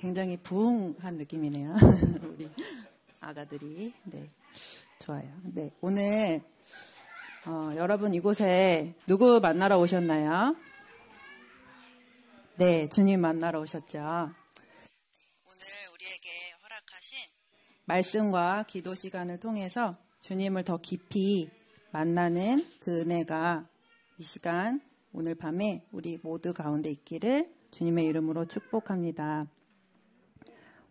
굉장히 부흥한 느낌이네요. 우리 아가들이. 네, 좋아요. 네, 오늘 여러분 이곳에 누구 만나러 오셨나요? 네, 주님 만나러 오셨죠. 오늘 우리에게 허락하신 말씀과 기도 시간을 통해서 주님을 더 깊이 만나는 그 은혜가 이 시간 오늘 밤에 우리 모두 가운데 있기를 주님의 이름으로 축복합니다.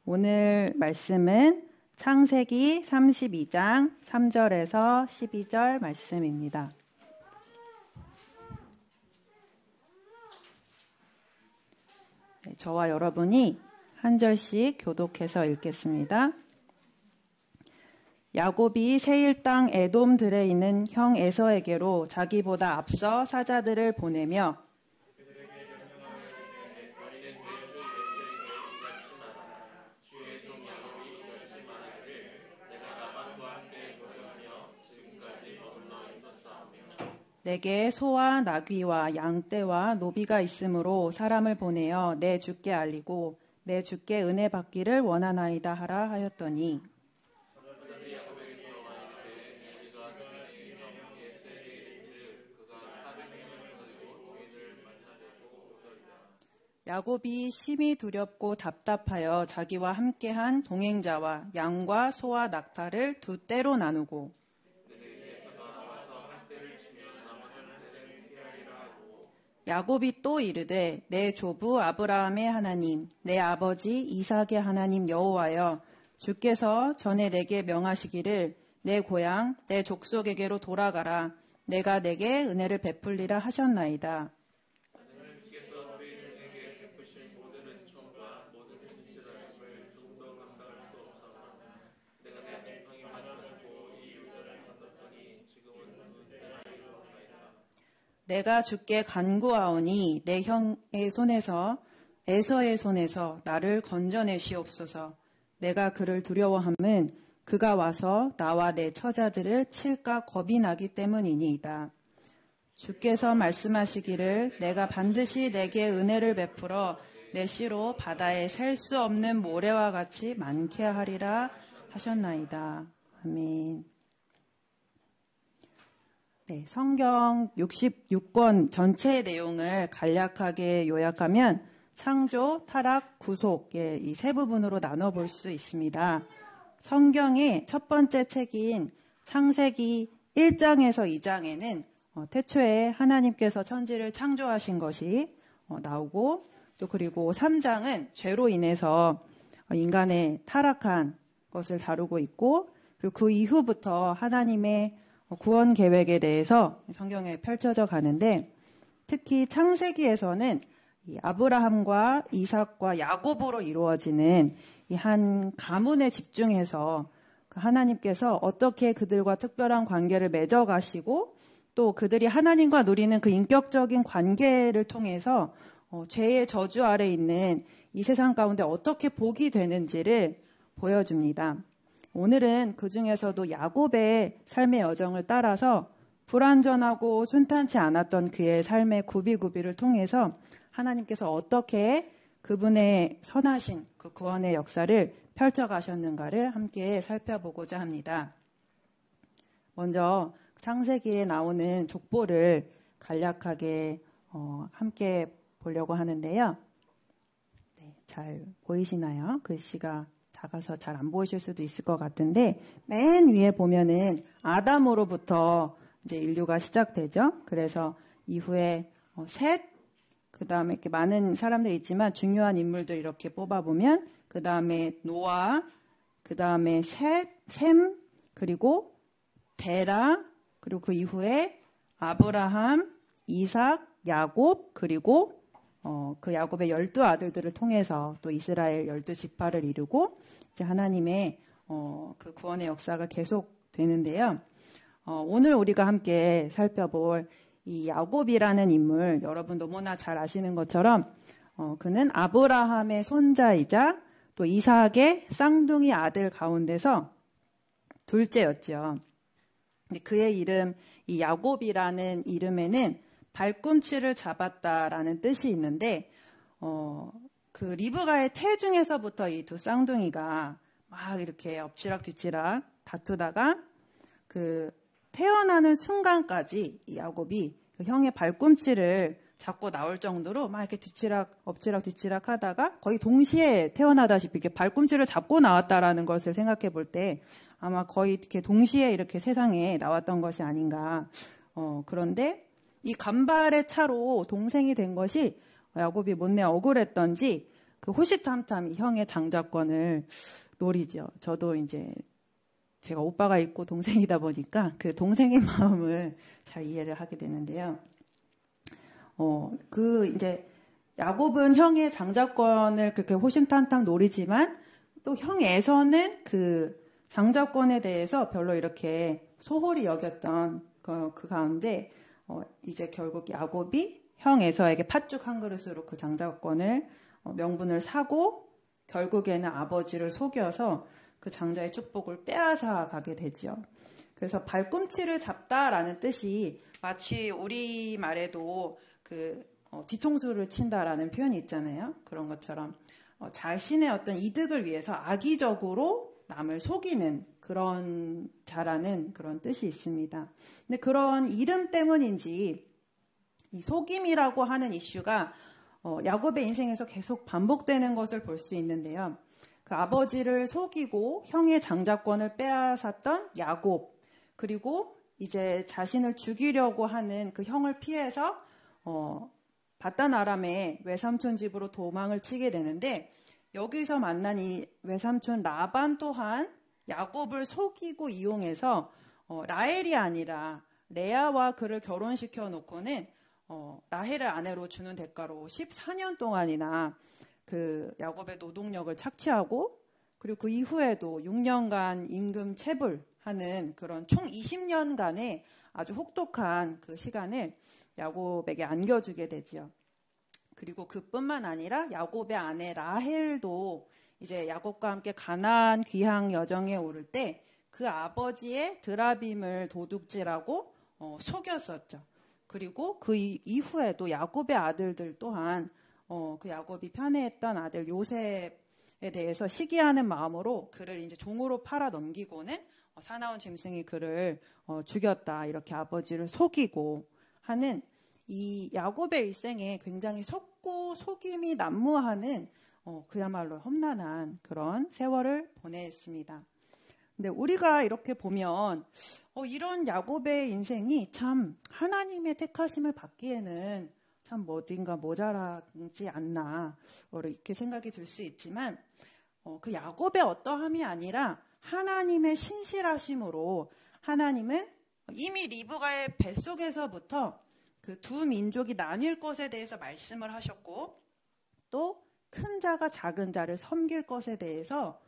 오늘 말씀은 창세기 32장 3절에서 12절 말씀입니다. 네, 저와 여러분이 한 절씩 교독해서 읽겠습니다. 야곱이 세일 땅 에돔들에 있는 형 에서에게로 자기보다 앞서 사자들을 보내며 내게 소와 나귀와 양떼와 노비가 있으므로 사람을 보내어 내 주께 알리고 내 주께 은혜 받기를 원하나이다 하라 하였더니 야곱이 심히 두렵고 답답하여 자기와 함께한 동행자와 양과 소와 낙타를 두 떼로 나누고 야곱이 또 이르되 내 조부 아브라함의 하나님 내 아버지 이삭의 하나님 여호와여 주께서 전에 내게 명하시기를 내 고향 내 족속에게로 돌아가라 내가 내게 은혜를 베풀리라 하셨나이다. 내가 주께 간구하오니 내 형의 손에서 에서의 손에서 나를 건져내시옵소서. 내가 그를 두려워함은 그가 와서 나와 내 처자들을 칠까 겁이 나기 때문이니이다. 주께서 말씀하시기를 내가 반드시 내게 은혜를 베풀어 내 씨로 바다에 셀 수 없는 모래와 같이 많게 하리라 하셨나이다. 아멘. 네, 성경 66권 전체의 내용을 간략하게 요약하면 창조, 타락, 구속 이 세 부분으로 나눠볼 수 있습니다. 성경의 첫 번째 책인 창세기 1장에서 2장에는 태초에 하나님께서 천지를 창조하신 것이 나오고 또 그리고 3장은 죄로 인해서 인간의 타락한 것을 다루고 있고 그리고 그 이후부터 하나님의 구원 계획에 대해서 성경에 펼쳐져 가는데 특히 창세기에서는 이 아브라함과 이삭과 야곱으로 이루어지는 이 한 가문에 집중해서 하나님께서 어떻게 그들과 특별한 관계를 맺어 가시고 또 그들이 하나님과 누리는 그 인격적인 관계를 통해서 죄의 저주 아래 있는 이 세상 가운데 어떻게 복이 되는지를 보여줍니다. 오늘은 그 중에서도 야곱의 삶의 여정을 따라서 불완전하고 순탄치 않았던 그의 삶의 구비구비를 통해서 하나님께서 어떻게 그분의 선하신 그 구원의 역사를 펼쳐가셨는가를 함께 살펴보고자 합니다. 먼저 창세기에 나오는 족보를 간략하게 함께 보려고 하는데요. 네, 잘 보이시나요? 글씨가 작아서 잘 안 보이실 수도 있을 것 같은데 맨 위에 보면은 아담으로부터 이제 인류가 시작되죠. 그래서 이후에 셋, 그 다음에 이렇게 많은 사람들이 있지만 중요한 인물들 이렇게 뽑아보면 그 다음에 노아, 그 다음에 셈, 그리고 베라, 그리고 그 이후에 아브라함, 이삭, 야곱, 그리고 그 야곱의 12아들들을 통해서 또 이스라엘 12지파를 이루고 이제 하나님의 그 구원의 역사가 계속되는데요. 오늘 우리가 함께 살펴볼 이 야곱이라는 인물 여러분 너무나 잘 아시는 것처럼 그는 아브라함의 손자이자 또 이삭의 쌍둥이 아들 가운데서 둘째였죠. 그의 이름 이 야곱이라는 이름에는 발꿈치를 잡았다라는 뜻이 있는데 그 리브가의 태 중에서부터 이 두 쌍둥이가 막 이렇게 엎치락 뒤치락 다투다가 그 태어나는 순간까지 이 야곱이 그 형의 발꿈치를 잡고 나올 정도로 막 이렇게 엎치락 뒤치락 하다가 거의 동시에 태어나다시피 이렇게 발꿈치를 잡고 나왔다라는 것을 생각해 볼 때 아마 거의 이렇게 동시에 이렇게 세상에 나왔던 것이 아닌가. 그런데 이 간발의 차로 동생이 된 것이 야곱이 못내 억울했던지 그 호시탐탐 형의 장자권을 노리죠. 저도 이제 제가 오빠가 있고 동생이다 보니까 그 동생의 마음을 잘 이해를 하게 되는데요. 이제 야곱은 형의 장자권을 그렇게 호심탄탄 노리지만 또 형 에서는 그 장자권에 대해서 별로 이렇게 소홀히 여겼던 그 가운데 이제 결국 야곱이 형 에서에게 팥죽 한 그릇으로 그 장자권을 명분을 사고 결국에는 아버지를 속여서 그 장자의 축복을 빼앗아 가게 되죠. 그래서 발꿈치를 잡다라는 뜻이 마치 우리말에도 그 뒤통수를 친다라는 표현이 있잖아요. 그런 것처럼 자신의 어떤 이득을 위해서 악의적으로 남을 속이는 그런 자라는 그런 뜻이 있습니다. 근데 그런 이름 때문인지 이 속임이라고 하는 이슈가 야곱의 인생에서 계속 반복되는 것을 볼 수 있는데요. 그 아버지를 속이고 형의 장자권을 빼앗았던 야곱, 그리고 이제 자신을 죽이려고 하는 그 형을 피해서 바단 아람의 외삼촌 집으로 도망을 치게 되는데 여기서 만난 이 외삼촌 라반 또한 야곱을 속이고 이용해서 라헬이 아니라 레아와 그를 결혼시켜 놓고는 라헬을 아내로 주는 대가로 14년 동안이나 그 야곱의 노동력을 착취하고 그리고 그 이후에도 6년간 임금 체불하는 그런 총 20년간의 아주 혹독한 그 시간을 야곱에게 안겨주게 되지요. 그리고 그뿐만 아니라 야곱의 아내 라헬도 이제 야곱과 함께 가나안 귀향 여정에 오를 때 그 아버지의 드라빔을 도둑질하고 속였었죠. 그리고 그 이후에도 야곱의 아들들 또한 그 야곱이 편애했던 아들 요셉에 대해서 시기하는 마음으로 그를 이제 종으로 팔아 넘기고는 사나운 짐승이 그를 죽였다 이렇게 아버지를 속이고 하는 이 야곱의 일생에 굉장히 속고 속임이 난무하는 그야말로 험난한 그런 세월을 보냈습니다. 근데 우리가 이렇게 보면 이런 야곱의 인생이 참 하나님의 택하심을 받기에는 참 어딘가 모자라지 않나 이렇게 생각이 들 수 있지만 그 야곱의 어떠함이 아니라 하나님의 신실하심으로 하나님은 이미 리브가의 뱃속에서부터 그 두 민족이 나뉠 것에 대해서 말씀을 하셨고 또 큰 자가 작은 자를 섬길 것에 대해서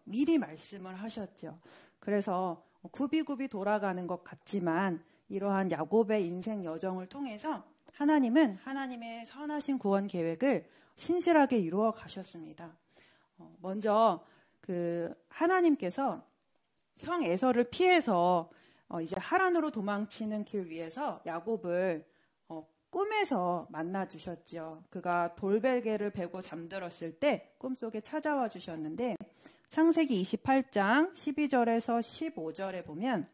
미리 말씀을 하셨죠. 그래서 굽이굽이 돌아가는 것 같지만 이러한 야곱의 인생 여정을 통해서 하나님은 하나님의 선하신 구원 계획을 신실하게 이루어 가셨습니다. 먼저 그 하나님께서 형 에서를 피해서 이제 하란으로 도망치는 길 위에서 야곱을 꿈에서 만나 주셨죠. 그가 돌베개를 베고 잠들었을 때 꿈속에 찾아와 주셨는데 창세기 28장 12절에서 15절에 보면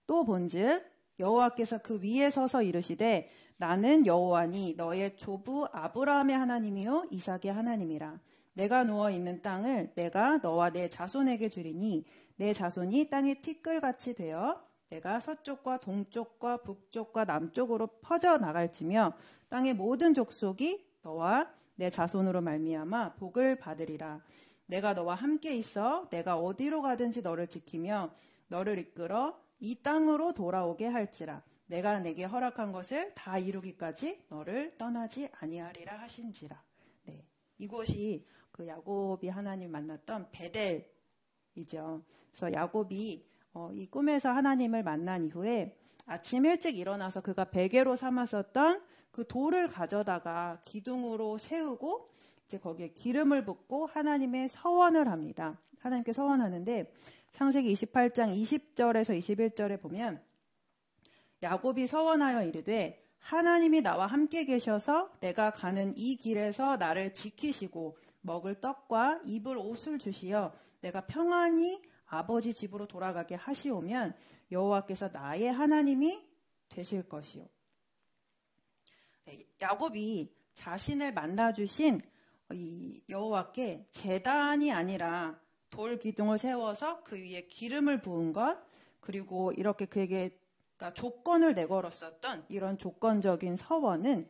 또 본즉 여호와께서 그 위에 서서 이르시되 나는 여호와니 너의 조부 아브라함의 하나님이요 이삭의 하나님이라. 내가 누워 있는 땅을 내가 너와 내 자손에게 주리니 내 자손이 땅의 티끌같이 되어 내가 서쪽과 동쪽과 북쪽과 남쪽으로 퍼져 나갈지며 땅의 모든 족속이 너와 내 자손으로 말미암아 복을 받으리라. 내가 너와 함께 있어 내가 어디로 가든지 너를 지키며 너를 이끌어 이 땅으로 돌아오게 할지라. 내가 내게 허락한 것을 다 이루기까지 너를 떠나지 아니하리라 하신지라. 네, 이곳이 그 야곱이 하나님 만났던 베델이죠. 그래서 야곱이 이 꿈에서 하나님을 만난 이후에 아침 일찍 일어나서 그가 베개로 삼았었던 그 돌을 가져다가 기둥으로 세우고 이제 거기에 기름을 붓고 하나님의 서원을 합니다. 하나님께 서원하는데 창세기 28장 20절에서 21절에 보면 야곱이 서원하여 이르되 하나님이 나와 함께 계셔서 내가 가는 이 길에서 나를 지키시고 먹을 떡과 입을 옷을 주시어 내가 평안히 아버지 집으로 돌아가게 하시오면 여호와께서 나의 하나님이 되실 것이요. 야곱이 자신을 만나주신 이 여호와께 제단이 아니라 돌 기둥을 세워서 그 위에 기름을 부은 것, 그리고 이렇게 그에게 조건을 내걸었었던 이런 조건적인 서원은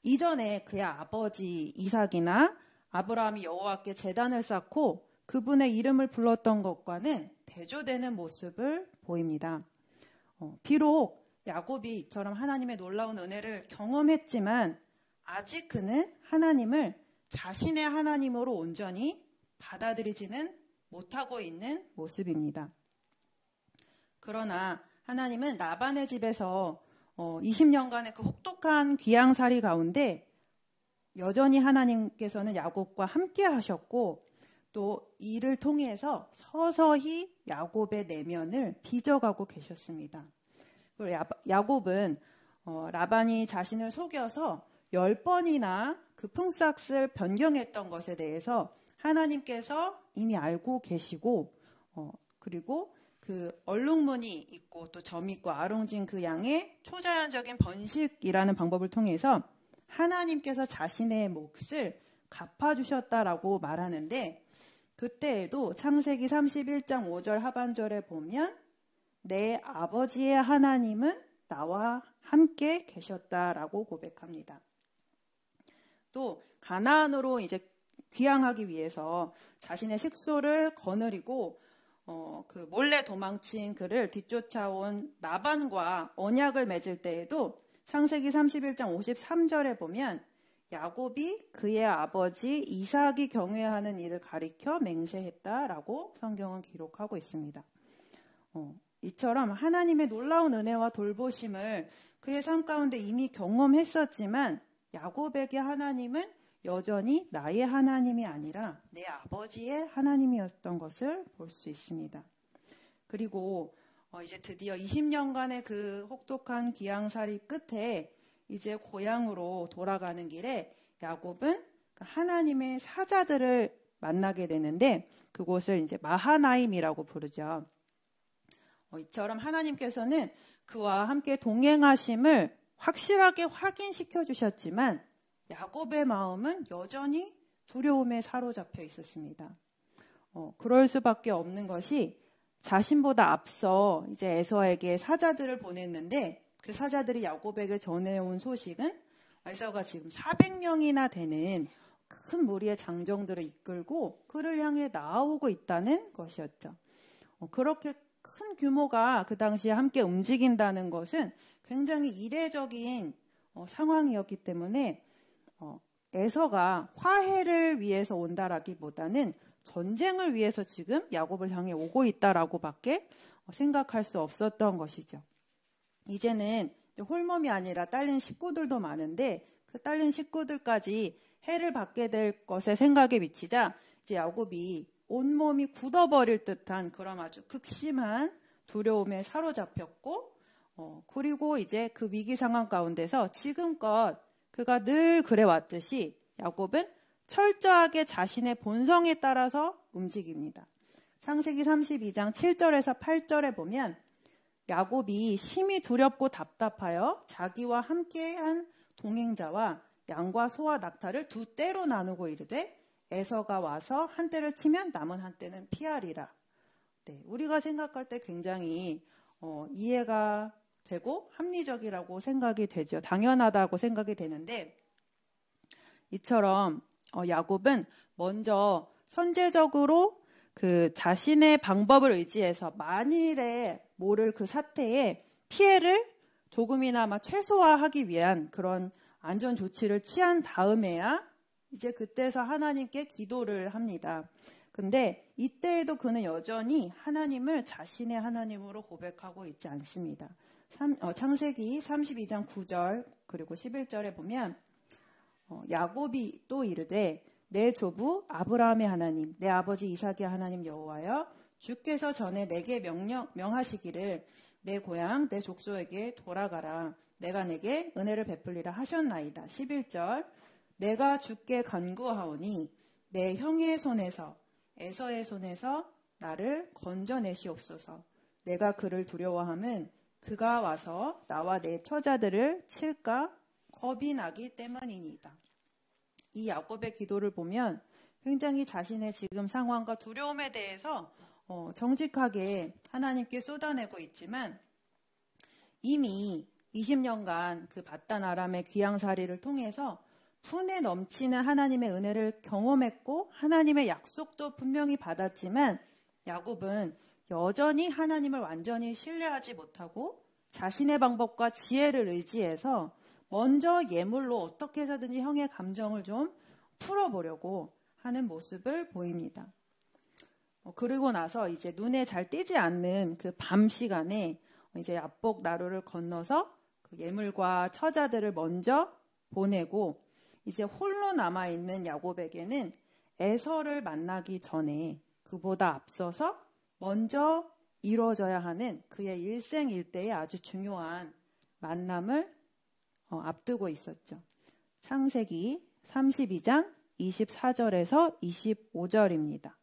이전에 그의 아버지 이삭이나 아브라함이 여호와께 제단을 쌓고 그분의 이름을 불렀던 것과는 대조되는 모습을 보입니다. 비록 야곱이 이처럼 하나님의 놀라운 은혜를 경험했지만 아직 그는 하나님을 자신의 하나님으로 온전히 받아들이지는 못하고 있는 모습입니다. 그러나 하나님은 라반의 집에서 20년간의 그 혹독한 귀양살이 가운데 여전히 하나님께서는 야곱과 함께 하셨고 또 이를 통해서 서서히 야곱의 내면을 빚어가고 계셨습니다. 그리고 야곱은 라반이 자신을 속여서 10번이나 그 품삯을 변경했던 것에 대해서 하나님께서 이미 알고 계시고 그리고 그 얼룩무늬 있고 또 점 있고 아롱진 그 양의 초자연적인 번식이라는 방법을 통해서 하나님께서 자신의 몫을 갚아주셨다라고 말하는데 그때에도 창세기 31장 5절 하반절에 보면 내 아버지의 하나님은 나와 함께 계셨다라고 고백합니다. 또 가나안으로 이제 귀향하기 위해서 자신의 식소를 거느리고 그 몰래 도망친 그를 뒤쫓아온 라반과 언약을 맺을 때에도 창세기 31장 53절에 보면 야곱이 그의 아버지 이삭이 경외하는 일을 가리켜 맹세했다라고 성경은 기록하고 있습니다. 이처럼 하나님의 놀라운 은혜와 돌보심을 그의 삶 가운데 이미 경험했었지만 야곱에게 하나님은 여전히 나의 하나님이 아니라 내 아버지의 하나님이었던 것을 볼 수 있습니다. 그리고 이제 드디어 20년간의 그 혹독한 귀양살이 끝에 이제 고향으로 돌아가는 길에 야곱은 하나님의 사자들을 만나게 되는데 그곳을 이제 마하나임이라고 부르죠. 이처럼 하나님께서는 그와 함께 동행하심을 확실하게 확인시켜 주셨지만 야곱의 마음은 여전히 두려움에 사로잡혀 있었습니다. 그럴 수밖에 없는 것이 자신보다 앞서 이제 에서에게 사자들을 보냈는데 그 사자들이 야곱에게 전해온 소식은 에서가 지금 400명이나 되는 큰 무리의 장정들을 이끌고 그를 향해 나아오고 있다는 것이었죠. 그렇게 큰 규모가 그 당시에 함께 움직인다는 것은 굉장히 이례적인 상황이었기 때문에 에서가 화해를 위해서 온다라기보다는 전쟁을 위해서 지금 야곱을 향해 오고 있다라고밖에 생각할 수 없었던 것이죠. 이제는 홀몸이 아니라 딸린 식구들도 많은데 그 딸린 식구들까지 해를 받게 될 것에 생각에 미치자 이제 야곱이 온몸이 굳어버릴 듯한 그런 아주 극심한 두려움에 사로잡혔고 그리고 이제 그 위기 상황 가운데서 지금껏 그가 늘 그래왔듯이 야곱은 철저하게 자신의 본성에 따라서 움직입니다. 창세기 32장 7절에서 8절에 보면 야곱이 심히 두렵고 답답하여 자기와 함께한 동행자와 양과 소와 낙타를 두 떼로 나누고 이르되 에서가 와서 한 떼를 치면 남은 한 떼는 피하리라. 네, 우리가 생각할 때 굉장히 이해가 되고 합리적이라고 생각이 되죠. 당연하다고 생각이 되는데 이처럼 야곱은 먼저 선제적으로 그 자신의 방법을 의지해서 만일에 모를 그 사태에 피해를 조금이나마 최소화하기 위한 그런 안전 조치를 취한 다음에야 이제 그때서 하나님께 기도를 합니다. 근데 이때에도 그는 여전히 하나님을 자신의 하나님으로 고백하고 있지 않습니다. 창세기 32장 9절 그리고 11절에 보면 야곱이 또 이르되 내 조부 아브라함의 하나님 내 아버지 이삭의 하나님 여호와여 주께서 전에 내게 명하시기를 내 고향 내 족속에게 돌아가라 내가 내게 은혜를 베풀리라 하셨나이다. 11절 내가 주께 간구하오니 내 형의 손에서 에서의 손에서 나를 건져내시옵소서. 내가 그를 두려워함은 그가 와서 나와 내 처자들을 칠까 겁이 나기 때문이니이다. 이 야곱의 기도를 보면 굉장히 자신의 지금 상황과 두려움에 대해서 정직하게 하나님께 쏟아내고 있지만 이미 20년간 그 밧단 아람의 귀양살이를 통해서 분에 넘치는 하나님의 은혜를 경험했고 하나님의 약속도 분명히 받았지만 야곱은 여전히 하나님을 완전히 신뢰하지 못하고 자신의 방법과 지혜를 의지해서 먼저 예물로 어떻게 해서든지 형의 감정을 좀 풀어보려고 하는 모습을 보입니다. 그리고 나서 이제 눈에 잘 띄지 않는 그 밤 시간에 이제 야복 나루를 건너서 그 예물과 처자들을 먼저 보내고 이제 홀로 남아있는 야곱에게는 에서를 만나기 전에 그보다 앞서서 먼저 이루어져야 하는 그의 일생일대의 아주 중요한 만남을 앞두고 있었죠. 창세기 32장 24절에서 25절입니다.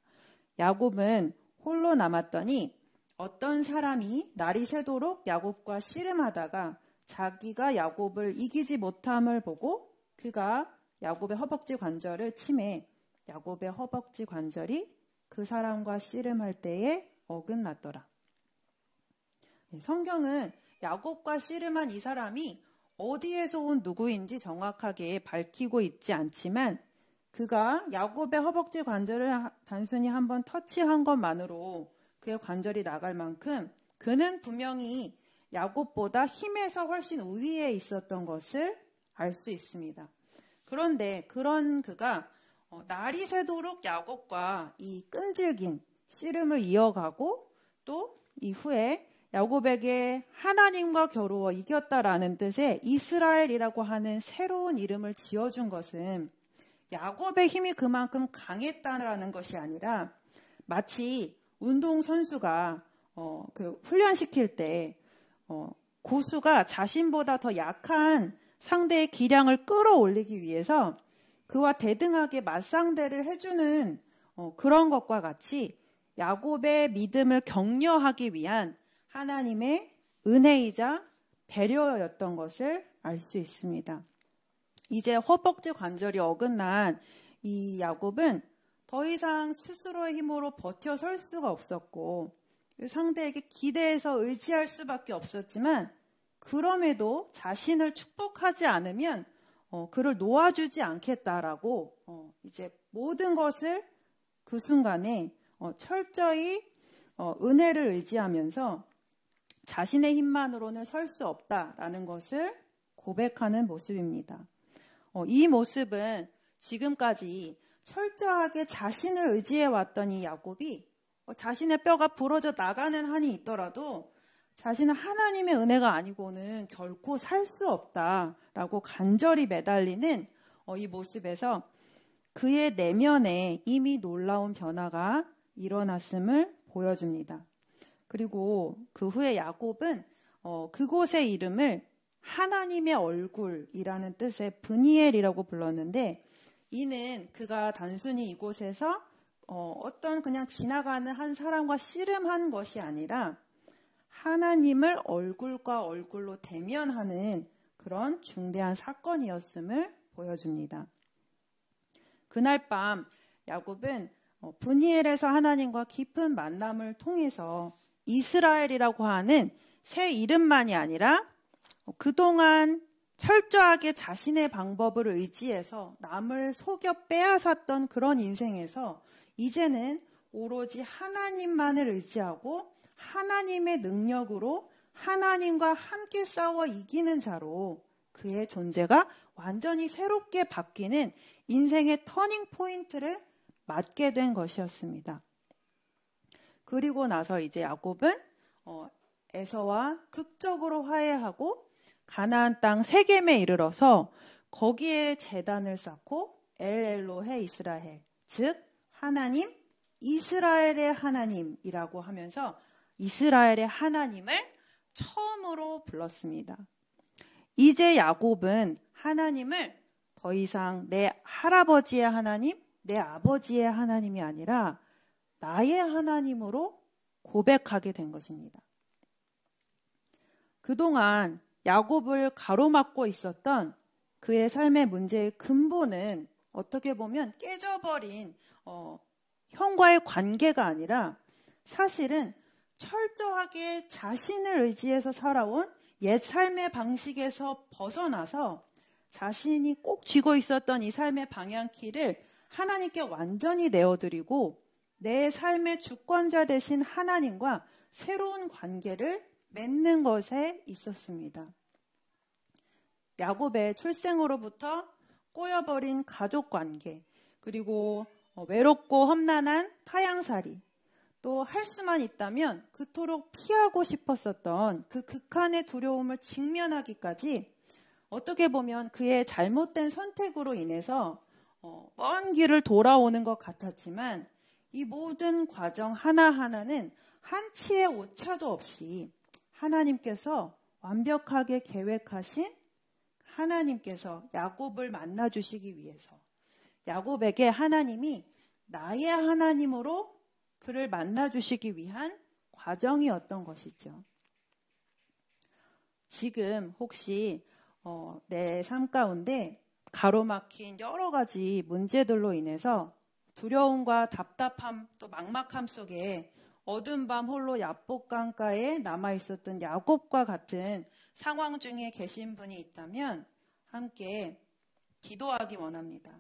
야곱은 홀로 남았더니 어떤 사람이 날이 새도록 야곱과 씨름하다가 자기가 야곱을 이기지 못함을 보고 그가 야곱의 허벅지 관절을 치매 야곱의 허벅지 관절이 그 사람과 씨름할 때에 어긋났더라. 성경은 야곱과 씨름한 이 사람이 어디에서 온 누구인지 정확하게 밝히고 있지 않지만 그가 야곱의 허벅지 관절을 단순히 한번 터치한 것만으로 그의 관절이 나갈 만큼 그는 분명히 야곱보다 힘에서 훨씬 우위에 있었던 것을 알 수 있습니다. 그런데 그런 그가 날이 새도록 야곱과 이 끈질긴 씨름을 이어가고 또 이후에 야곱에게 하나님과 겨루어 이겼다라는 뜻의 이스라엘이라고 하는 새로운 이름을 지어준 것은 야곱의 힘이 그만큼 강했다라는 것이 아니라 마치 운동선수가 훈련시킬 때 고수가 자신보다 더 약한 상대의 기량을 끌어올리기 위해서 그와 대등하게 맞상대를 해주는 그런 것과 같이 야곱의 믿음을 격려하기 위한 하나님의 은혜이자 배려였던 것을 알 수 있습니다. 이제 허벅지 관절이 어긋난 이 야곱은 더 이상 스스로의 힘으로 버텨 설 수가 없었고 상대에게 기대해서 의지할 수밖에 없었지만 그럼에도 자신을 축복하지 않으면 그를 놓아주지 않겠다라고 이제 모든 것을 그 순간에 철저히 은혜를 의지하면서 자신의 힘만으로는 설 수 없다라는 것을 고백하는 모습입니다. 이 모습은 지금까지 철저하게 자신을 의지해왔던 이 야곱이 자신의 뼈가 부러져 나가는 한이 있더라도 자신은 하나님의 은혜가 아니고는 결코 살 수 없다라고 간절히 매달리는 이 모습에서 그의 내면에 이미 놀라운 변화가 일어났음을 보여줍니다. 그리고 그 후에 야곱은 그곳의 이름을 하나님의 얼굴이라는 뜻의 브니엘이라고 불렀는데 이는 그가 단순히 이곳에서 어떤 그냥 지나가는 한 사람과 씨름한 것이 아니라 하나님을 얼굴과 얼굴로 대면하는 그런 중대한 사건이었음을 보여줍니다. 그날 밤 야곱은 브니엘에서 하나님과 깊은 만남을 통해서 이스라엘이라고 하는 새 이름만이 아니라 그동안 철저하게 자신의 방법을 의지해서 남을 속여 빼앗았던 그런 인생에서 이제는 오로지 하나님만을 의지하고 하나님의 능력으로 하나님과 함께 싸워 이기는 자로 그의 존재가 완전히 새롭게 바뀌는 인생의 터닝 포인트를 맞게 된 것이었습니다. 그리고 나서 이제 야곱은 에서와 극적으로 화해하고 가나안 땅 세겜에 이르러서 거기에 제단을 쌓고 엘엘로헤 이스라엘, 즉 하나님, 이스라엘의 하나님이라고 하면서 이스라엘의 하나님을 처음으로 불렀습니다. 이제 야곱은 하나님을 더 이상 내 할아버지의 하나님, 내 아버지의 하나님이 아니라 나의 하나님으로 고백하게 된 것입니다. 그동안 야곱을 가로막고 있었던 그의 삶의 문제의 근본은 어떻게 보면 깨져버린 형과의 관계가 아니라 사실은 철저하게 자신을 의지해서 살아온 옛 삶의 방식에서 벗어나서 자신이 꼭 쥐고 있었던 이 삶의 방향키를 하나님께 완전히 내어드리고 내 삶의 주권자 되신 하나님과 새로운 관계를 맺는 것에 있었습니다. 야곱의 출생으로부터 꼬여버린 가족관계, 그리고 외롭고 험난한 타향살이, 또 할 수만 있다면 그토록 피하고 싶었었던 그 극한의 두려움을 직면하기까지 어떻게 보면 그의 잘못된 선택으로 인해서 먼 길을 돌아오는 것 같았지만 이 모든 과정 하나하나는 한치의 오차도 없이 하나님께서 완벽하게 계획하신 하나님께서 야곱을 만나주시기 위해서 야곱에게 하나님이 나의 하나님으로 그를 만나주시기 위한 과정이었던 것이죠. 지금 혹시 내 삶 가운데 가로막힌 여러 가지 문제들로 인해서 두려움과 답답함 또 막막함 속에 어두운 밤 홀로 야복강가에 남아있었던 야곱과 같은 상황 중에 계신 분이 있다면 함께 기도하기 원합니다.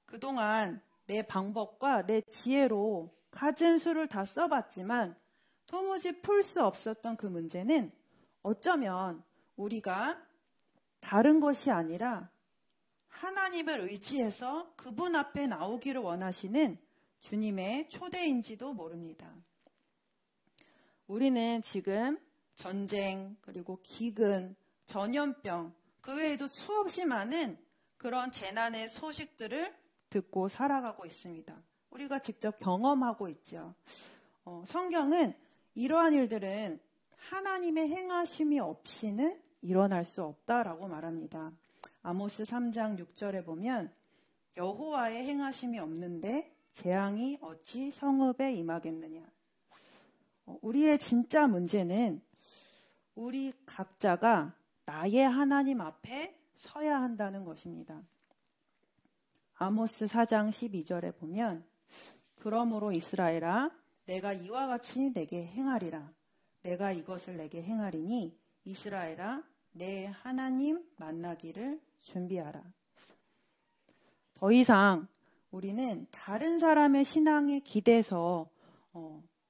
그동안 내 방법과 내 지혜로 갖은 수를 다 써봤지만 도무지 풀 수 없었던 그 문제는 어쩌면 우리가 다른 것이 아니라 하나님을 의지해서 그분 앞에 나오기를 원하시는 주님의 초대인지도 모릅니다. 우리는 지금 전쟁, 그리고 기근, 전염병, 그 외에도 수없이 많은 그런 재난의 소식들을 듣고 살아가고 있습니다. 우리가 직접 경험하고 있죠. 성경은 이러한 일들은 하나님의 행하심이 없이는 일어날 수 없다라고 말합니다. 아모스 3장 6절에 보면 여호와의 행하심이 없는데 재앙이 어찌 성읍에 임하겠느냐. 우리의 진짜 문제는 우리 각자가 나의 하나님 앞에 서야 한다는 것입니다. 아모스 4장 12절에 보면 그러므로 이스라엘아 내가 이와 같이 내게 행하리라. 내가 이것을 내게 행하리니 이스라엘아 내 하나님 만나기를 준비하라. 더 이상 우리는 다른 사람의 신앙에 기대서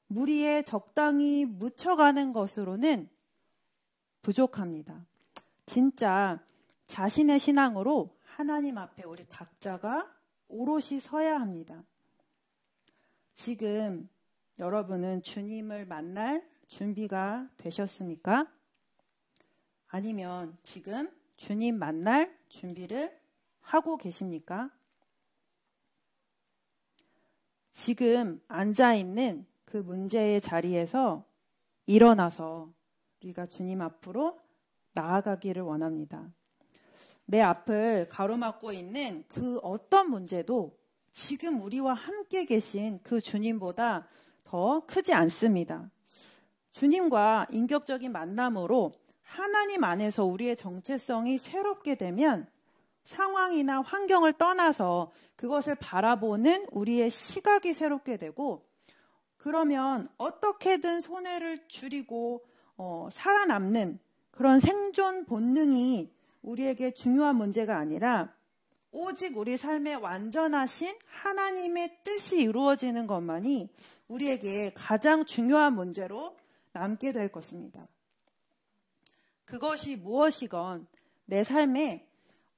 무리에 적당히 묻혀가는 것으로는 부족합니다. 진짜 자신의 신앙으로 하나님 앞에 우리 각자가 오롯이 서야 합니다. 지금 여러분은 주님을 만날 준비가 되셨습니까? 아니면 지금 주님 만날 준비를 하고 계십니까? 지금 앉아있는 그 문제의 자리에서 일어나서 우리가 주님 앞으로 나아가기를 원합니다. 내 앞을 가로막고 있는 그 어떤 문제도 지금 우리와 함께 계신 그 주님보다 더 크지 않습니다. 주님과 인격적인 만남으로 하나님 안에서 우리의 정체성이 새롭게 되면 상황이나 환경을 떠나서 그것을 바라보는 우리의 시각이 새롭게 되고 그러면 어떻게든 손해를 줄이고 살아남는 그런 생존 본능이 우리에게 중요한 문제가 아니라 오직 우리 삶에 완전하신 하나님의 뜻이 이루어지는 것만이 우리에게 가장 중요한 문제로 남게 될 것입니다. 그것이 무엇이건 내 삶에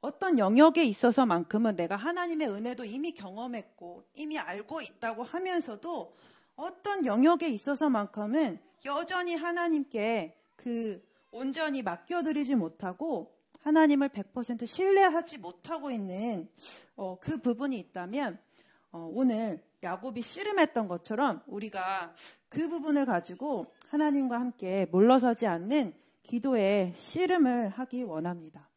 어떤 영역에 있어서만큼은 내가 하나님의 은혜도 이미 경험했고 이미 알고 있다고 하면서도 어떤 영역에 있어서만큼은 여전히 하나님께 온전히 맡겨드리지 못하고 하나님을 100% 신뢰하지 못하고 있는 그 부분이 있다면 오늘 야곱이 씨름했던 것처럼 우리가 그 부분을 가지고 하나님과 함께 물러서지 않는 기도에 씨름을 하기 원합니다.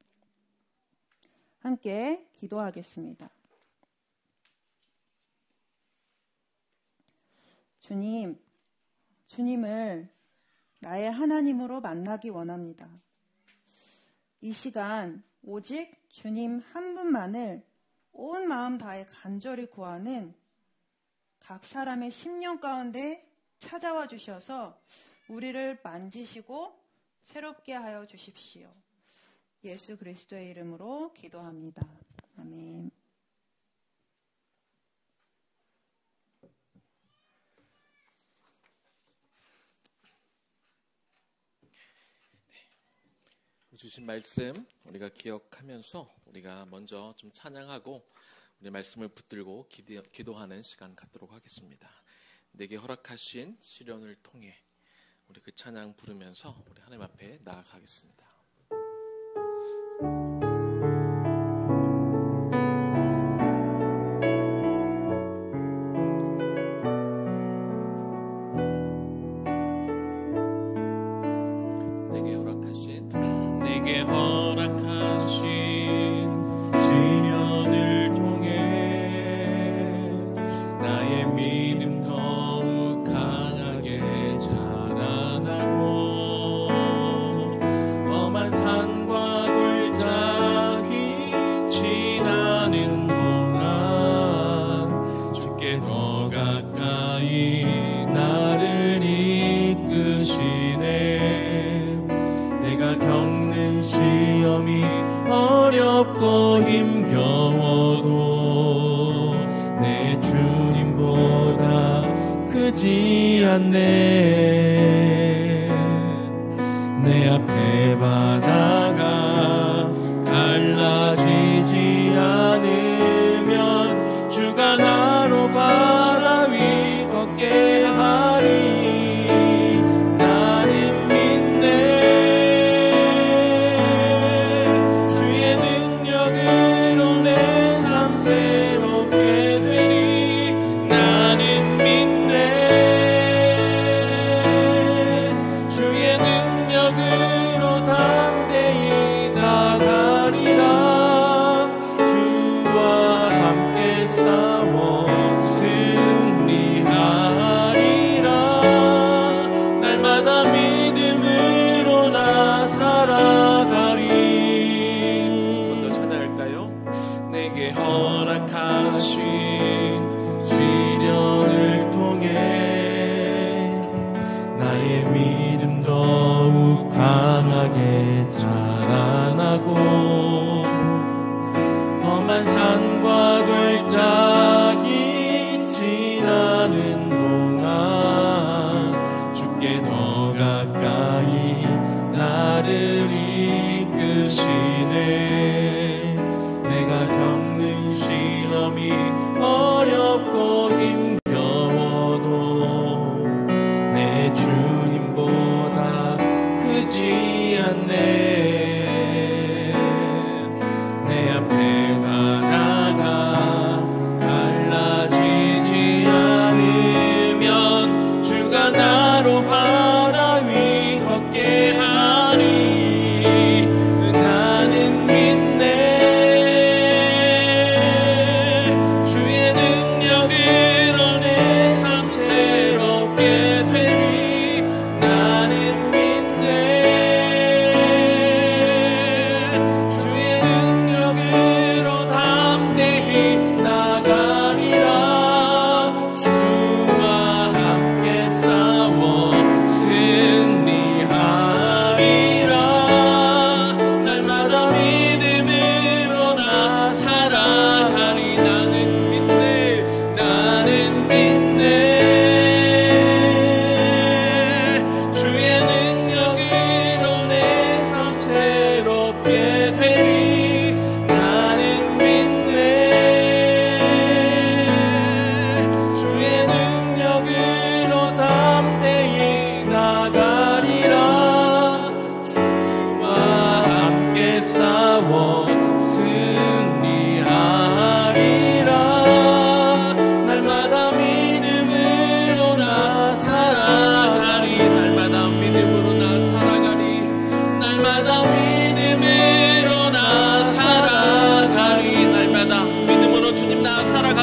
함께 기도하겠습니다. 주님을 나의 하나님으로 만나기 원합니다. 이 시간 오직 주님 한 분만을 온 마음 다해 간절히 구하는 각 사람의 심령 가운데 찾아와 주셔서 우리를 만지시고 새롭게 하여 주십시오. 예수 그리스도의 이름으로 기도합니다. 아멘. 주신 말씀 우리가 기억하면서 우리가 먼저 좀 찬양하고 우리 말씀을 붙들고 기도하는 시간 갖도록 하겠습니다. 내게 허락하신 시련을 통해 우리 그 찬양 부르면서 우리 하나님 앞에 나아가겠습니다. 내게 허락하신 시련을 통해 나의 믿음 더욱 강하게 자라나고 험한 산과 골짜기 지나는 동안 주께 더 가까이 나를 이끄시네. 내가 겪는 시험이 어렵고 힘겨워도 내 주님보다 크지 않네. 내 앞에 바다가 갈라지지 않으면 주가 나로 바다 위 걷게 하리. 험한 산과 골짜기 지나는 동안 주께 더 가까이 나를 이끄시네. 내가 겪는 시험이 어렵고 힘겨워도 내 주님보다 크지 않네. 나는 믿네.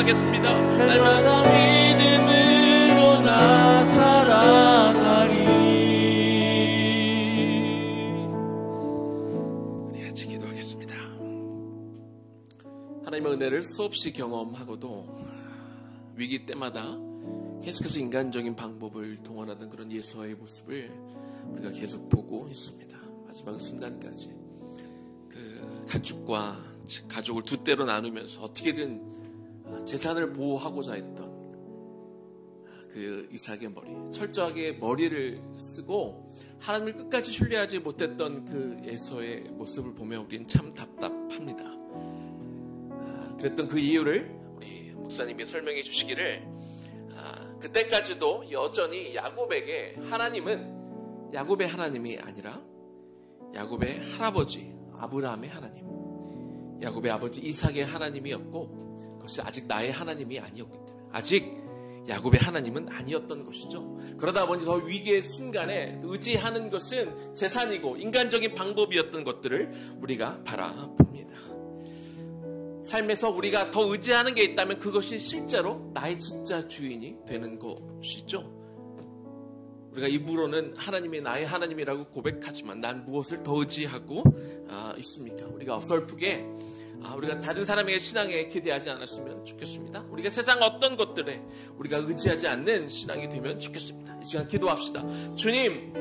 기도하겠습니다. 날마다 믿음으로 나 살아가리. 우리 같이 기도하겠습니다. 하나님의 은혜를 수없이 경험하고도 위기 때마다 계속해서 인간적인 방법을 동원하던 그런 예수와의 모습을 우리가 계속 보고 있습니다. 마지막 순간까지 그 가족을 두 때로 나누면서 어떻게든 재산을 보호하고자 했던 그 이삭의 머리, 철저하게 머리를 쓰고 하나님을 끝까지 신뢰하지 못했던 그 에서의 모습을 보면 우리는 참 답답합니다. 그랬던 그 이유를 우리 목사님이 설명해 주시기를, 그때까지도 여전히 야곱에게 하나님은 야곱의 하나님이 아니라 야곱의 할아버지 아브라함의 하나님, 야곱의 아버지 이삭의 하나님이었고, 그것이 아직 나의 하나님이 아니었기 때문에 아직 야곱의 하나님은 아니었던 것이죠. 그러다 보니 더 위기의 순간에 의지하는 것은 재산이고 인간적인 방법이었던 것들을 우리가 바라봅니다. 삶에서 우리가 더 의지하는 게 있다면 그것이 실제로 나의 진짜 주인이 되는 것이죠. 우리가 입으로는 하나님이 나의 하나님이라고 고백하지만 난 무엇을 더 의지하고 있습니까? 우리가 어설프게 우리가 다른 사람에게 신앙에 기대하지 않았으면 좋겠습니다. 우리가 세상 어떤 것들에 우리가 의지하지 않는 신앙이 되면 좋겠습니다. 이 시간 기도합시다. 주님,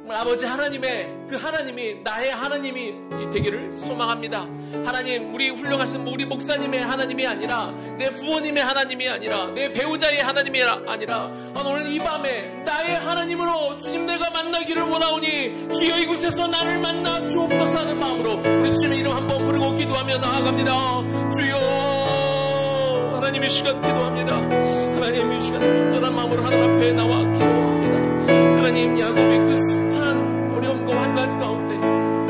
아버지 하나님의 그 하나님이 나의 하나님이 되기를 소망합니다. 하나님, 우리 훌륭하신 우리 목사님의 하나님이 아니라, 내 부모님의 하나님이 아니라, 내 배우자의 하나님이 아니라, 오늘 이 밤에 나의 하나님으로 주님 내가 만나기를 원하오니 주여 이곳에서 나를 만나 주옵소서 하는 마음으로 우리 주님의 이름 한번 부르고 기도하며 나아갑니다. 주여, 하나님 이 시간 기도합니다. 하나님 이 시간 간절한 마음으로 하나님 앞에 나와 기도합니다. 하나님, 야곱의 그 숱한 어려움과 환난 가운데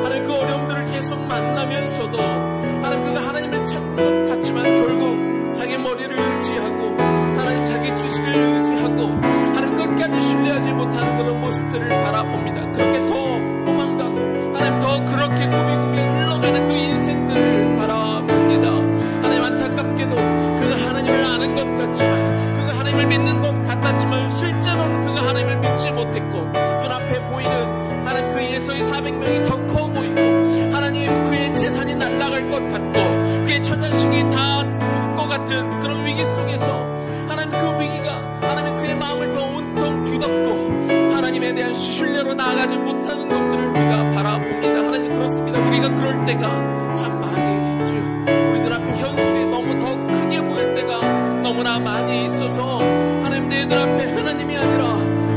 하나님 그 어려움들을 계속 만나면서도 하나님 그가 하나님을 찾는 것 같지만 결국 자기 머리를 의지하고 하나님 자기 지식을 의지하고 하나님 끝까지 신뢰하지 못하는 그런 모습들을 바라봅니다. 그렇게 더 도망가고 하나님 더 그렇게 구비구비 흘러가는 그 인생들을 바라봅니다. 하나님, 안타깝게도 그가 하나님을 아는 것 같지만, 그가 하나님을 믿는 것 같았지만 실제로는 그가 하나님을 믿지 못했고, 눈앞에 보이는 하나님 그 예수의 400명이 더 커 보이고, 하나님 그의 재산이 날아갈 것 같고 그의 처자식이 다 죽을 것 같은 그런 위기 속에서 하나님 그 위기가 하나님 그의 마음을 더 온통 뒤덮고 하나님에 대한 신뢰로 나아가지 못하는 것들을 우리가 바라봅니다. 하나님, 그렇습니다. 우리가 그럴 때가 참 많이 있죠. 우리 눈앞에 현실이 너무 더 크게 보일 때가 너무나 많이 있어서 하나님, 내 눈앞에 하나님이 아니라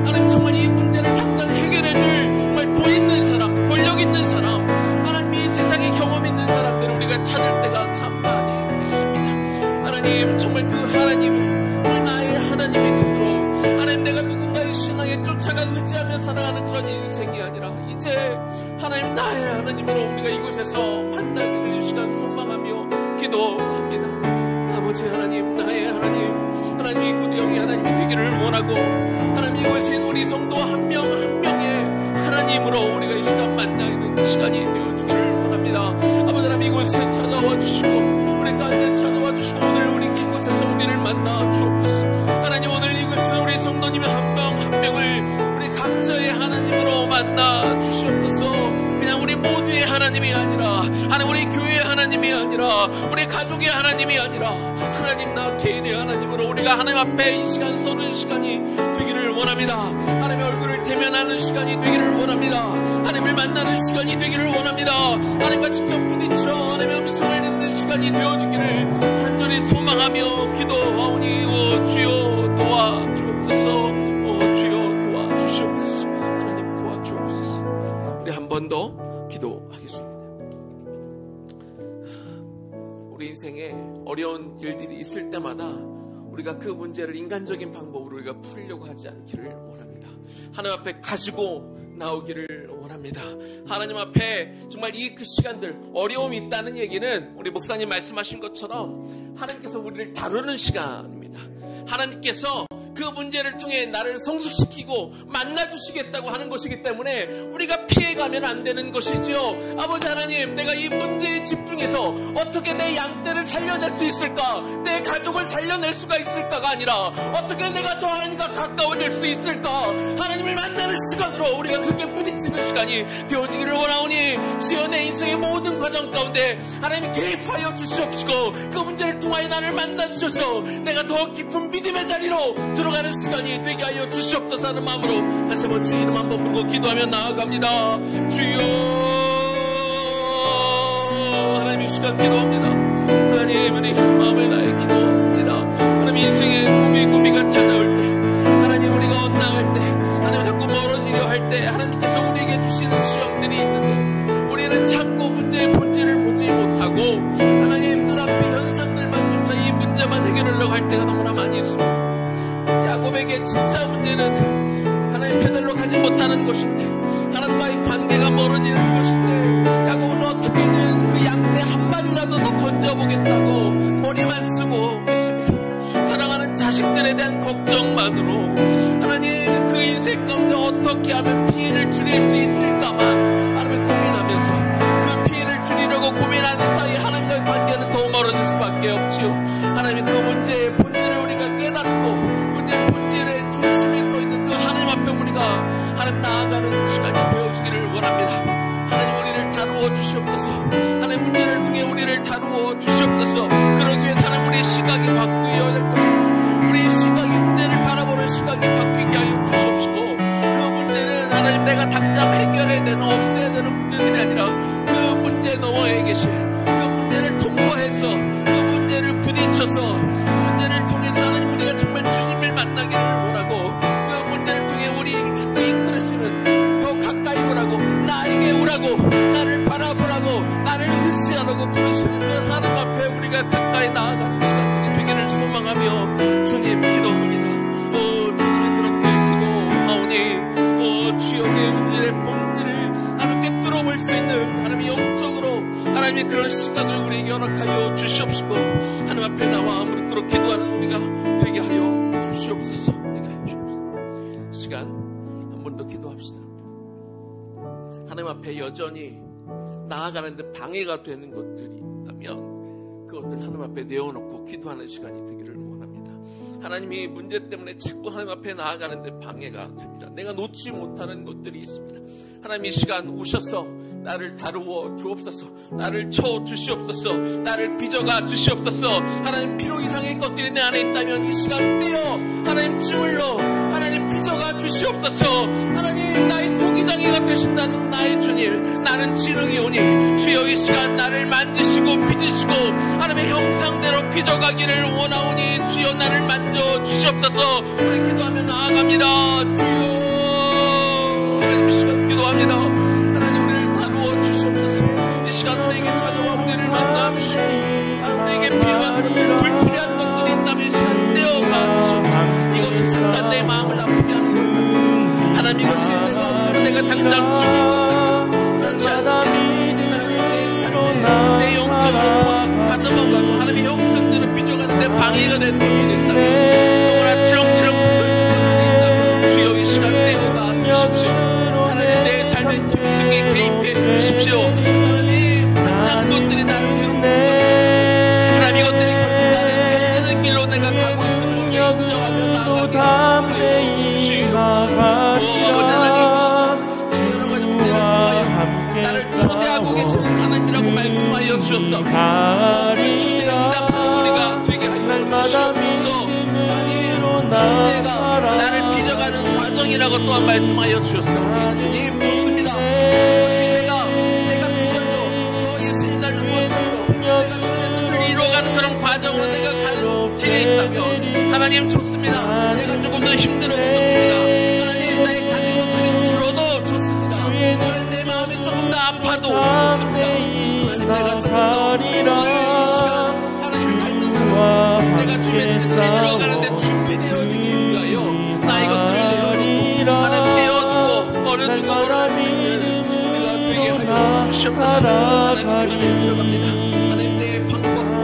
하나님 정말 이 문제를 당장 해결해줄 정말 돈 있는 사람, 권력 있는 사람, 하나님 이 세상에 경험 있는 사람들을 우리가 찾을 때가 참 많이 있습니다. 하나님, 정말 그 하나님을 정말 나의 하나님이 되도록 하나님, 내가 누군가의 신앙에 쫓아가 의지하며 살아가는 그런 인생이 아니라 이제 하나님 나의 하나님으로 우리가 이곳에서 만나기를 이 시간 소망하며 기도합니다. 아버지 하나님, 나의 하나님, 하나님 이 구령이 하나님이 되기를 원하고 하나님 이곳에 우리 성도 한 명 한 명의 하나님으로 우리가 이 시간 만나는 시간이 되어주기를 원합니다. 아버지 하나님, 이곳에 찾아와 주시고 우리 가운데 찾아와 주시고 오늘 우리 이곳에서 우리를 만나 주옵소서. 하나님, 오늘 이곳에 우리 성도님 한 명 한 명을 우리 각자의 하나님으로 만나 주시옵소서. 그냥 우리 모두의 하나님이 아니라 하나님 우리 교회의 하나님이 아니라 우리 가족의 하나님이 아니라 하나님 나 개인의 하나님으로 우리가 하나님 앞에 이 시간 서는 시간이 되기를 원합니다. 하나님의 얼굴을 대면하는 시간이 되기를 원합니다. 하나님을 만나는 시간이 되기를 원합니다. 하나님과 직접 부딪혀 하나님의 음성을 듣는 시간이 되어지기를 간절히 소망하며 기도하오니 오 주여 도와주옵소서. 오 주여 도와주시옵소서. 하나님 도와주옵소서. 우리 한 번 더 기도하겠습니다. 우리 인생에 어려운 일들이 있을 때마다 우리가 그 문제를 인간적인 방법으로 우리가 풀려고 하지 않기를 원합니다. 하나님 앞에 가지고 나오기를 원합니다. 하나님 앞에 정말 이 그 시간들 어려움이 있다는 얘기는 우리 목사님 말씀하신 것처럼 하나님께서 우리를 다루는 시간입니다. 하나님께서 그 문제를 통해 나를 성숙시키고 만나주시겠다고 하는 것이기 때문에 우리가 피해가면 안 되는 것이지요. 아버지 하나님, 내가 이 문제에 집중해서 어떻게 내 양떼를 살려낼 수 있을까, 내 가족을 살려낼 수가 있을까가 아니라 어떻게 내가 더 하나님과 가까워질 수 있을까, 하나님을 만나는 시간으로 우리가 그렇게 부딪히는 시간이 되어지기를 원하오니 주여, 내 인생의 모든 과정 가운데 하나님 개입하여 주시옵시고 그 문제를 통하여 나를 만나주셔서 내가 더 깊은 믿음의 자리로 들어가는 시간이 되게 하여 주시옵소서 하는 마음으로 다시 한번 주 이름 한번 부르고 기도하며 나아갑니다. 주여, 하나님 이 시간 기도합니다. 하나님, 우리 마음을 다해 기도합니다. 하나님, 인생의 고비가 찾아올 때, 하나님 우리가 엇나갈 때, 하나님 자꾸 멀어지려 할 때 하나님께서 우리에게 주시는 시험들이 있는데 우리는 자꾸 문제의 본질을 보지 못하고 하나님 눈앞의 현상들만 쫓아 이 문제만 해결하려고 할 때가 너무나 많이 있습니다. 야곱에게 진짜 문제는 하나님 페달로 가지 못하는 것인데, 하나님과의 관계가 멀어지는 것인데, 야곱은 어떻게든 그 양떼 한 마리라도 더 건져보겠다고 머리만 쓰고 있습니다. 사랑하는 자식들에 대한 걱정만으로 하나님 그 인생 가운데 어떻게 하면 피해를 줄일 수 있을까만 하나님 고민하면서 그 피해를 줄이려고 고민하는 사이 하나님과의 관계는 더 멀어질 수밖에 없지요. 하나님, 그 문제의 본질을 우리가 깨닫고 문제의 본질의 중심에 서 있는 그 하나님 앞에 우리가 하나님 나아가는 시간이 되어지기를 원합니다. 하나님, 우리를 다루어 주시옵소서. 하나님, 문제를 통해 우리를 다루어 주시옵소서. 그러기 위해 하나님 우리의 시각이 바뀌어야 될 것입니다. 우리의 시각이, 문제를 바라보는 시각이 바뀌게 하여 주시옵시고, 그 문제는 하나님 내가 당장 해결해야 되는, 없애야 되는 문제들이 아니라 그 문제 너머에 계신 그 문제를 통과해서 그 문제를 부딪혀서 문제를 통해서 하나님 우리가 정말 주님을 만나기를 원하고, 그 문제를 통해 우리에게 자꾸 이끌으시는 더 가까이 오라고, 나에게 오라고, 나를 바라보라고, 나를 의지하라고 부르시는 그 하나님 앞에 우리가 가까이 나아가는 시간들이 되기를 소망하며 주님 기도합니다. 주님이 그렇게 기도하오니 주여, 우리의 문제의 본질을 하나님께 뚫어볼 수 있는 하나님의 영적으로 하나님의 그런 시각을 우리에게 허락하여 주시옵시고, 하나님 앞에 나와 무릎 꿇어 기도하는 우리가 되게 하여 주시옵소서. 시간 한 번 더 기도합시다. 하나님 앞에 여전히 나아가는데 방해가 되는 것들이 있다면 그것들 하나님 앞에 내어놓고 기도하는 시간이 되기를 원합니다. 하나님이 문제 때문에 자꾸 하나님 앞에 나아가는데 방해가 됩니다. 내가 놓지 못하는 것들이 있습니다. 하나님, 이 시간 오셔서 나를 다루어 주옵소서. 나를 쳐 주시옵소서. 나를 빚어가 주시옵소서. 하나님, 필요 이상의 것들이 내 안에 있다면 이 시간 떼어 하나님 주물러 하나님 빚어가 주시옵소서. 하나님, 나의 토기장이가 되신다는 나의 주님, 나는 지능이 오니 주여 이 시간 나를 만지시고 빚으시고 하나님의 형상대로 빚어가기를 원하오니 주여 나를 만져 주시옵소서. 우리 기도하며 나아갑니다. 주여, 하나님 이 시간 기도합니다. 하나님, 우리를 다루어 주시옵소서. 이 시간 우리에게 찾아와 우리를 만나 주시고, 우리에게 필요한 것들, 불필요한 것들이 있다면 이 시간 떼어가 주시옵소서. 이것이 잠깐 내 마음을 아프게 하는 것, 하나님 이것이 내가 없으면 내가 당장 죽을 것 같은, 그렇지 않습니다. 하나님, 내 삶에 내 영적인 본을 가둬먹고 하나님의 형상대로 빚어가는 데 방해가 되는 것들이 있다면, 너무나 치렁치렁 붙어있는 것들이 있다면 주여 이 시간 떼어가 주십시오. 하나님, 내 삶의 깊숙이 개입해 주십시오. 하나님, 당장 그것들이 나를 괴롭히는 것들, 하나님 이것들이 결국 나를 살리는 길로 내가 가고 있음을 우리가 인정하며 나아가게 하여 주시옵소서. 아버지 하나님, 이 시간 여러 가지 문제를 통하여 나를 초대하고 계시는 하나님이라고 말씀하여 주셨사오니 초대에 응답하는 우리가 되게 하여 주시옵소서. 문제가 나를 빚어가는 과정이라고 또한 말씀하여 주셨사오니 주님 좋습니다. 그것이 내가 빚어져 더 예수님 닮는 모습으로 내가 주님의 뜻을 이루어가는 그런 과정으로 내가 가는 길에 있다면 하나님 좋습니다. 내가 조금 더 힘들어도 좋습니다. 하나님, 나의 가진 것들이 줄어도 좋습니다. 하나님, 내 마음이 조금 더 아파도 좋습니다. 하나님, 내가 조금 더 이 시간 하나님을 닮는 사람, 내가 주님의 뜻을 이루어가는데 준비되어지기 위하여 나 이것들을 내어놓고 하나님 떼어두고 버려두고 걸어갈 수 있는 우리가 되게 하여 주시옵소서. 하나님, 그러면 들어갑니다. 하나님, 내 방법과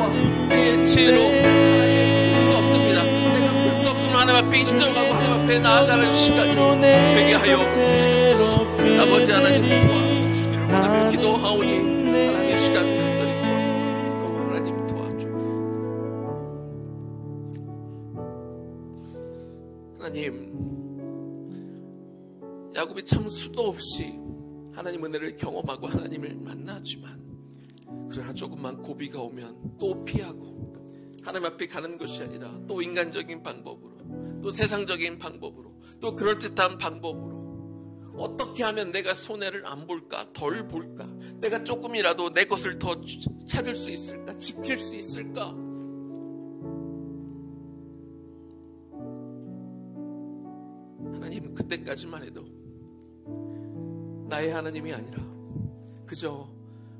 내 지혜로 하나님 풀 수 없습니다. 내가 풀 수 없으면 하나님 하나님 앞에 인정하고 하나님 앞에 나아가는 시간이 되게 하여 주시옵소서. 아버지 하나님 도와주시기를 원하며 기도하오니 하나님의 시간 간절히 하나님 도와줘. 하나님, 야곱이 참 수도 없이 하나님 은혜를 경험하고 하나님을 만나지만, 그러나 조금만 고비가 오면 또 피하고 하나님 앞에 가는 것이 아니라 또 인간적인 방법으로, 또 세상적인 방법으로, 또 그럴듯한 방법으로 어떻게 하면 내가 손해를 안 볼까, 덜 볼까, 내가 조금이라도 내 것을 더 찾을 수 있을까, 지킬 수 있을까. 하나님, 그때까지만 해도 나의 하나님이 아니라 그저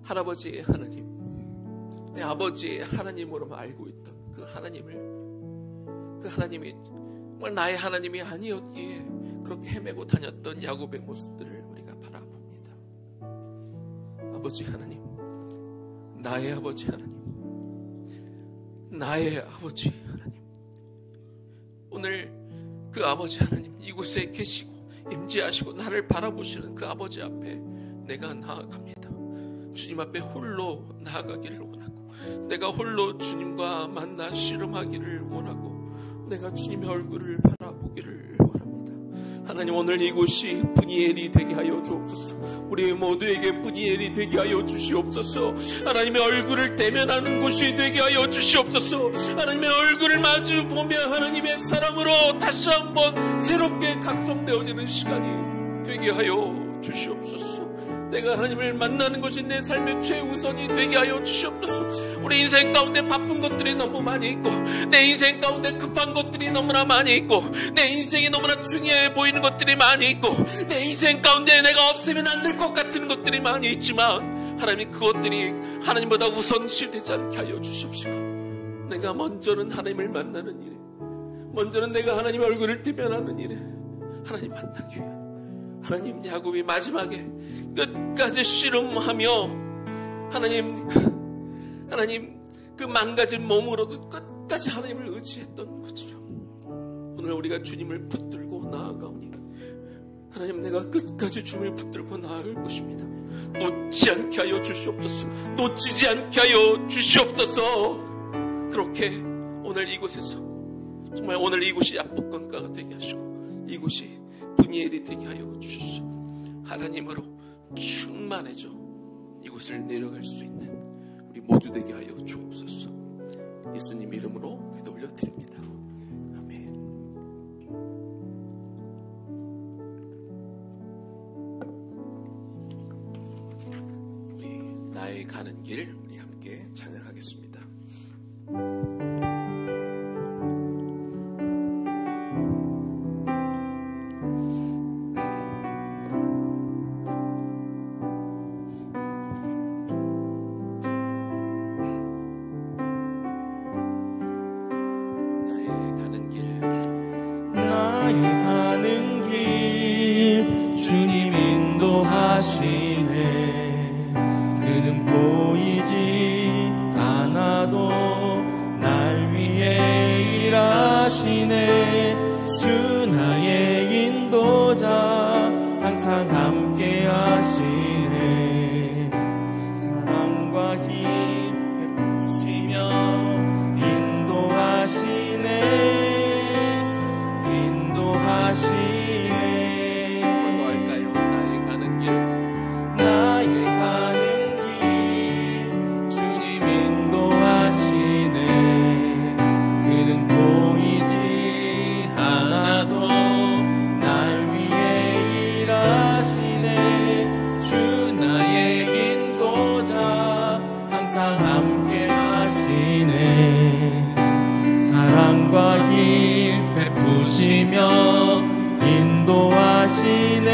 할아버지의 하나님, 내 아버지의 하나님으로만 알고 있던 그 하나님이 정말 나의 하나님이 아니었기에 그렇게 헤매고 다녔던 야곱의 모습들을 우리가 바라봅니다. 아버지 하나님, 나의 아버지 하나님, 나의 아버지 하나님, 오늘 그 아버지 하나님 이곳에 계시고 임재하시고 나를 바라보시는 그 아버지 앞에 내가 나아갑니다. 주님 앞에 홀로 나아가기를 원하고, 내가 홀로 주님과 만나 씨름하기를 원하고, 내가 주님의 얼굴을 바라보기를 원합니다. 하나님, 오늘 이곳이 분이엘이 되게 하여 주옵소서. 우리 모두에게 분이엘이 되게 하여 주시옵소서. 하나님의 얼굴을 대면하는 곳이 되게 하여 주시옵소서. 하나님의 얼굴을 마주 보며 하나님의 사랑으로 다시 한번 새롭게 각성되어지는 시간이 되게 하여 주시옵소서. 내가 하나님을 만나는 것이 내 삶의 최우선이 되게 하여 주시옵소서. 우리 인생 가운데 바쁜 것들이 너무 많이 있고, 내 인생 가운데 급한 것들이 너무나 많이 있고, 내 인생이 너무나 중요해 보이는 것들이 많이 있고, 내 인생 가운데 내가 없으면 안 될 것 같은 것들이 많이 있지만, 하나님이 그것들이 하나님보다 우선시되지 않게 하여 주시옵시고, 내가 먼저는 하나님을 만나는 일에, 먼저는 내가 하나님의 얼굴을 대면하는 일에 하나님 만나기 위해, 하나님, 야곱이 마지막에 끝까지 씨름하며 하나님 그 망가진 몸으로도 끝까지 하나님을 의지했던 것처럼, 오늘 우리가 주님을 붙들고 나아가오니 하나님, 내가 끝까지 주님을 붙들고 나아갈 것입니다. 놓지 않게 하여 주시옵소서. 놓치지 않게 하여 주시옵소서. 그렇게 오늘 이곳에서 정말 오늘 이곳이 야복강가가 되게 하시고, 이곳이 분이엘이 되게 하여 주시옵소서. 하나님으로 충만해져 이곳을 내려갈 수 있는 우리 모두 되게 하여 주옵소서. 예수님 이름으로 기도 올려드립니다. 아멘. 우리 나의 가는 길, 우리 함께 찬양하겠습니다. 그는 보이지 않아도 날 위해 일하시네. 주 나의 인도자 항상 함께 하시네. 사랑과 힘 베푸시며 인도하시네. 사랑과 힘 베푸시며 인도하시네.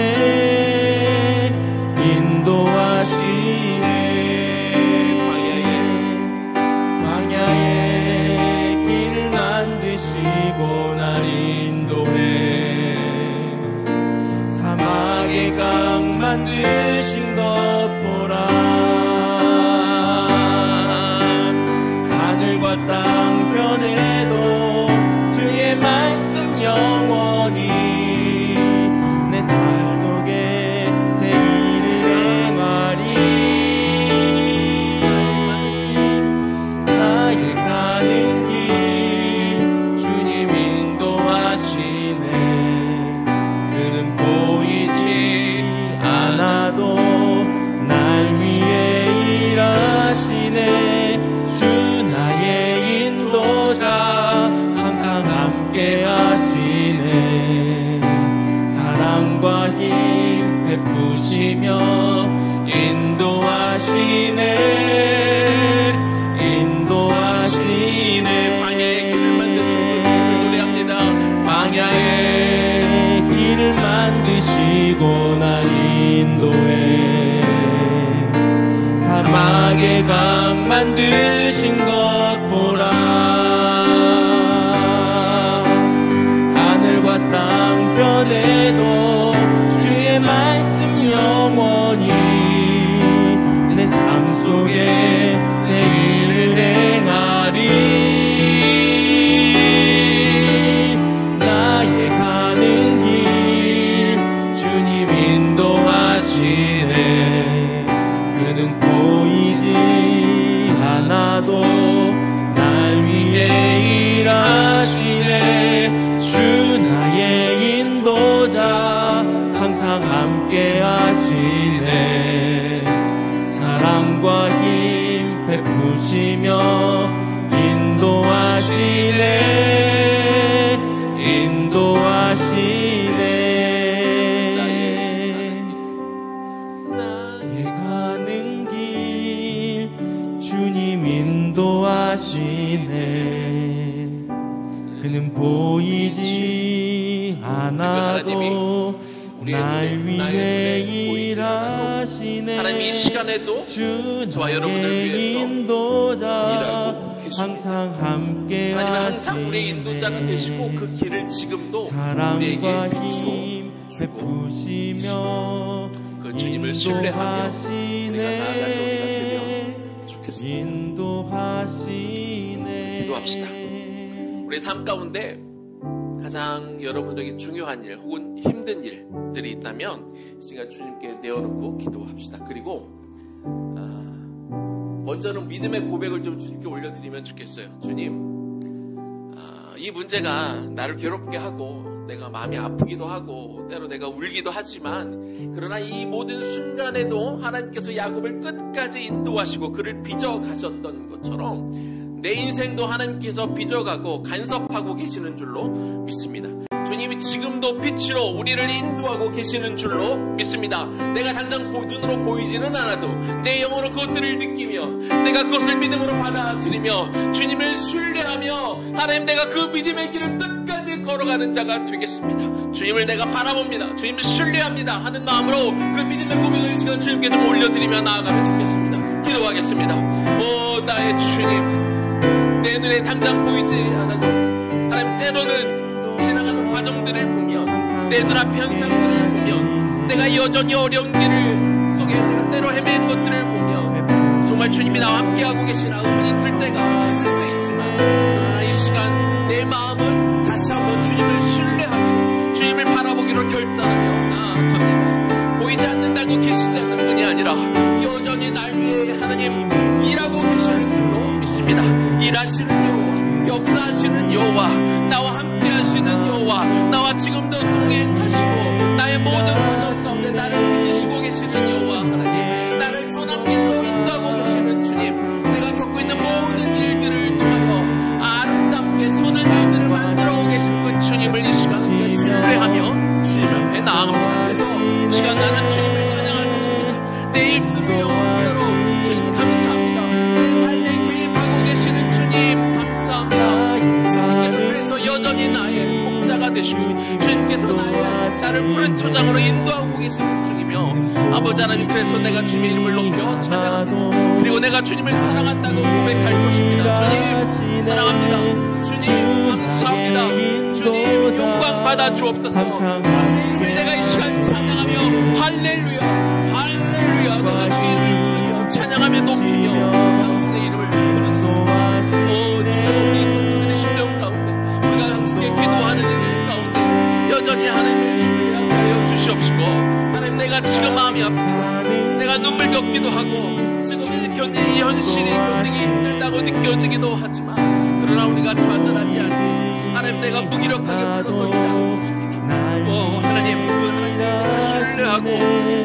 광야의 길을 만드시고 날 인도해. 사막의 강 만드신 것 보라. 하늘과 땅 편에도 주의 말씀 드시고 날 인도해 사막의 강 만드신 것 보라 하늘과 땅 변해도 주의 말씀 영원히 내 삶 속에 새 일을 행하리 나의 가는 길 주님 인도하시네 그는 보이지 않아도 날 위해 일하시네 주 나의 인도자 항상 함께 하시네 사랑과 힘 베푸시며 인도하시네 나의 가는 길 주님 인도하시네 그는 보이지 않아도 날 위해 일하시네 하나님 이 시간에도 저와 여러분을 위해서 일하고 계십니다. 항상 함께 하나님은 항상 우리의 인도자가 되시고 그 길을 지금도 우리에게 비추어 주고 계십니다. 그 주님을 신뢰하며 우리가 나아가는 우리가 되면 좋겠습니다. 기도합시다. 우리의 삶 가운데 가장 여러분에게 중요한 일 혹은 힘든 일들이 있다면 이 시간 주님께 내어놓고 기도합시다. 그리고 먼저는 믿음의 고백을 좀 주님께 올려드리면 좋겠어요. 주님, 이 문제가 나를 괴롭게 하고 내가 마음이 아프기도 하고 때로 내가 울기도 하지만 그러나 이 모든 순간에도 하나님께서 야곱을 끝까지 인도하시고 그를 빚어가셨던 것처럼 내 인생도 하나님께서 빚어가고 간섭하고 계시는 줄로 믿습니다. 주님이 지금도 빛으로 우리를 인도하고 계시는 줄로 믿습니다. 내가 당장 눈으로 보이지는 않아도 내 영으로 그것들을 느끼며 내가 그것을 믿음으로 받아들이며 주님을 신뢰하며 하나님 내가 그 믿음의 길을 끝까지 걸어가는 자가 되겠습니다. 주님을 내가 바라봅니다. 주님을 신뢰합니다 하는 마음으로 그 믿음의 고백을 이 시간 주님께 좀 올려드리며 나아가면 좋겠습니다. 기도하겠습니다. 오 나의 주님, 내 눈에 당장 보이지 않아도 하나님 때로는 지나가는 과정들을 보면 내 눈앞 현상들을 보면 내가 여전히 어려운 길을 속에 내가 때로 헤매는 것들을 보면 정말 주님이 나와 함께하고 계시나 의문이 들 때가 있을 수 있지만 그러나 이 시간 내 마음을 다시 한번 주님을 신뢰하고 주님을 바라보기로 결단하며 나아갑니다. 보이지 않는다고 계시지 않는 분이 아니라 여전히 날 위해 하나님 일하고 계시는 줄로 믿습니다. 일하시는 여호와, 역사하시는 여호와, 나와 함께 하시는 여호와, 나와 지금도 동행하시고 나의 모든 과정 가운데 나를 빚으시고 계시는 여호와 하나님, 나를 선한 길로 인도하고 계시는 주님, 내가 겪고 있는 모든 일들을 통하여 아름답게 선한 일들을 만들어오고 계신 그 주님을 이 시간 신뢰하며 주님 앞에 나아갑니다. 그래서 이 시간 나는 주님을 찬양할 것입니다. 내 입술을 영원토록 주님 감사합니다. 내 삶에 개입하고 계시는 주님 감사합니다. 주님께서 그래서 여전히 나의 목자가 되시고 주님께서 나를 푸른 초장으로 인도하고 계시는 중이며 아버지 하나님, 그래서 내가 주님의 이름을 높여 찬양합니다. 그리고 내가 주님을 사랑한다고 고백할 것입니다. 주님 사랑합니다. 주님 감사합니다. 주님 영광 받아 주옵소서. 주님의 이름을 내가 이 시간 찬양하며 할렐루야 할렐루야, 내가 주의 이름을 부르며 찬양하며 높이며 당신의 이름을 부르소서. 오 주여, 우리 성도들의 심령 가운데 우리가 당신께 기도하는 일 가운데 여전히 하나님을 신뢰하게 하여 주시옵시고, 하나님 내가 지금 마음이 아픕니다. 내가 눈물 겪기도 하고 지금 이 현실이 견디기 힘들다고 느껴지기도 하지만 그러나 우리가 좌절하지 않고 하나님 내가 무기력하게 물러서 있지 않을 것입니다. 하나님, 그 하나님을 내가 신뢰하고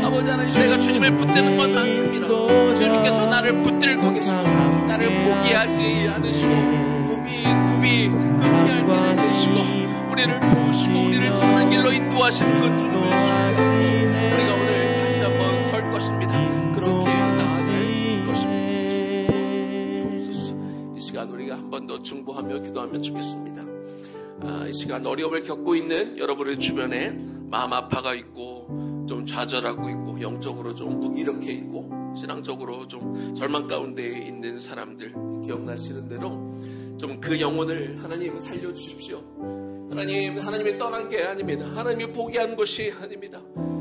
아버지 하나님, 내가 주님을 붙드는 것만큼이나 주님께서 나를 붙들고 계시고 나를 포기하지 않으시고 굽이 피할 길을 내시고 우리를 도우시고 우리를 선한 길로 인도하시는 그 주님을 신뢰하고 우리가 오늘 다시 한번 설 것입니다. 그렇게 나아갈 것입니다. 주님 도와주옵소서. 이 시간 우리가 한 번 더 중보하며 기도하면 좋겠습니다. 이 시간 어려움을 겪고 있는 여러분의 주변에 마음 아파가 있고 좀 좌절하고 있고 영적으로 좀 무기력해 있고 신앙적으로 좀 절망 가운데 있는 사람들 기억나시는 대로 좀 그 영혼을 하나님 살려주십시오. 하나님이 떠난 게 아닙니다. 하나님이 포기한 것이 아닙니다.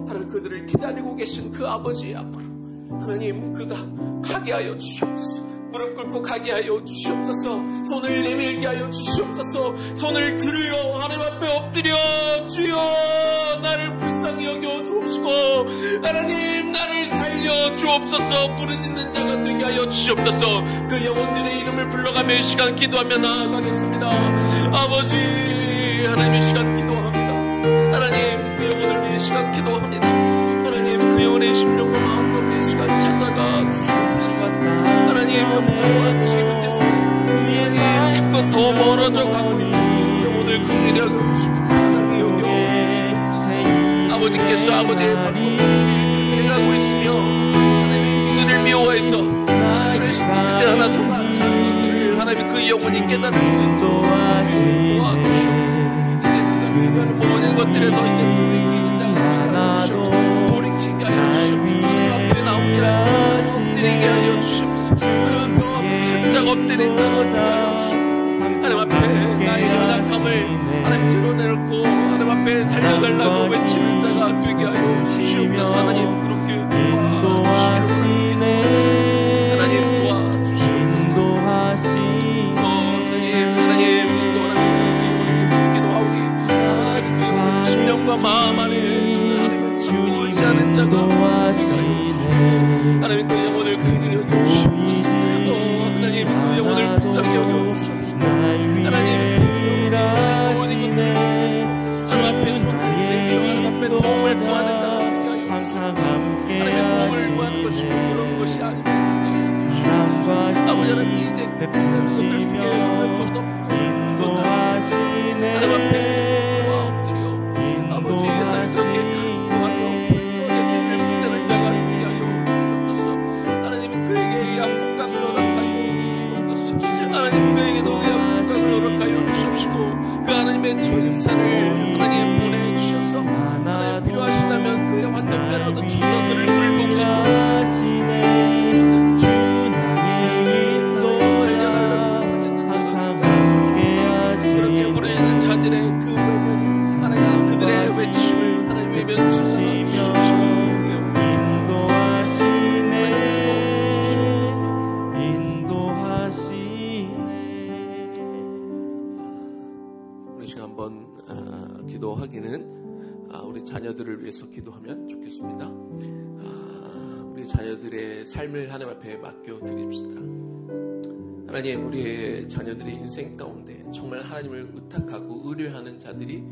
하나님 그들을 기다리고 계신 그 아버지 앞으로 하나님 그가 가게 하여 주시옵소서. 무릎 꿇고 가게 하여 주시옵소서. 손을 내밀게 하여 주시옵소서. 손을 들어 하나님 앞에 엎드려 주여 나를 불쌍히 여겨 주옵시고 하나님 나를 살려 주옵소서. 부르짖는 자가 되게 하여 주시옵소서. 그 영혼들의 이름을 불러가며 이 시간 기도하며 나아가겠습니다. 아버지 하나님 이 시간 기도합니다. 하나님 그 영혼을 위해 이 시간 기도합니다. 하나님 그 영혼의 심령과 마음 가운데 이 시간 찾아가 주시옵소서. 하나님 영혼과 지금은 됐으니 하나님 자꾸 더 멀어져 가고 있는 그 영혼을 긍휼히 여겨 주시고 불쌍히 여겨 주시옵소서. 아버지께서 아버지의 발목을 해가고 있으며 하나님 그들을 미워해서 하나님을 신뢰하지 않아서가 아닌 하나님 그 영혼이 깨달을 수 있도록 도와주시옵소서. 이제 그가 주변을 모든 것들에서 이제 돌이키는 자가 되게 하여 주시옵소서. 돌이키게 하여 주시옵소서. 하나님 앞에 나오게 하여 엎드리게 하여 주시옵소서. 하나님 앞에 자가 엎드린 자가 되게 하여 주시옵소서. 하나님 앞에 나의 연약함을 하나님 드러내놓고 하나님 앞에 살려달라고 외치는 자가 되게 하여 주시옵소서. 하나님 그렇게 도와주시기를 하나님 도와주시옵소서. 심령과 마음 안에 하나님을 찾고 의지하는 자가 하나님 그 영혼을 긍휼히 여겨주시옵소서. 하나님 그 영혼을 불쌍히 여겨주시옵소서. 하나님 그 영혼이 하나님 앞에 손을 내밀어 하나님 앞에 도움을 구하는 자가 되게 하여 주시옵소서. 하나님의 도움을 구하는 것이 부끄러운 것이 아닙니다. 아버지 하나님 이제 그 것들 속에 정말 더덥고 하나님 앞에 아버지 하나님 그렇게 간구하며 불조의 주를 붙드는 자가 되게 하여 주시옵소서. 하나님은 그에게 양복강을 허락하여 주시옵소서. 하나님 그에게 너의 양복강을 허락하여 주시옵시고 그 하나님의 천사를 하나님 보내주셔서 하나님 필요하시다면 그의 환전배라도 쳐서 그를 굴복시켜 그렇게 부르짖는 자들의 그 외면 하나님 그들의 외침을 하나님 외면 주시옵소서. 우리 시간 한번 기도하기는 우리 자녀들을 위해서 기도하면 좋겠습니다. 우리 자녀들의 삶을 하나님 앞에 맡겨드립시다. 하나님 우리의 자녀들의 인생 가운데 정말 하나님을 의탁하고 의뢰하는 자들이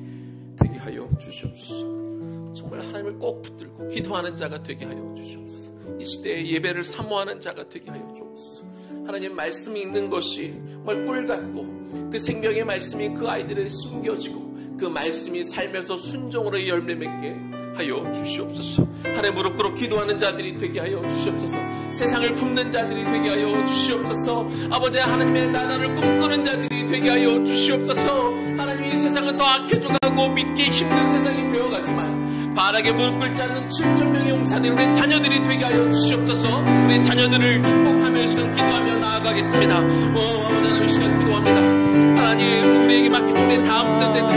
되게 하여 주시옵소서. 정말 하나님을 꼭 붙들고 기도하는 자가 되게 하여 주시옵소서. 이 시대에 예배를 사모하는 자가 되게 하여 주옵소서. 하나님 말씀이 있는 것이 정말 꿀 같고 그 생명의 말씀이 그 아이들에 심겨지고 그 말씀이 살면서 순종으로 열매 맺게 하여 주시옵소서. 하나님 무릎 꿇어 기도하는 자들이 되게 하여 주시옵소서. 세상을 품는 자들이 되게 하여 주시옵소서. 아버지 하나님의 나라를 꿈꾸는 자들이 되게 하여 주시옵소서. 하나님 이 세상은 더 악해져가고 믿기 힘든 세상이 되어가지만 바라게 무릎 꿇지 않는 7,000명의 용사들 우리 자녀들이 되게 하여 주시옵소서. 우리 자녀들을 축복하며 이 시간 기도하며 나아가겠습니다. 아버지 하나님 이 시간 기도합니다. 하나님 우리에게 맡긴 우리 다음 세대들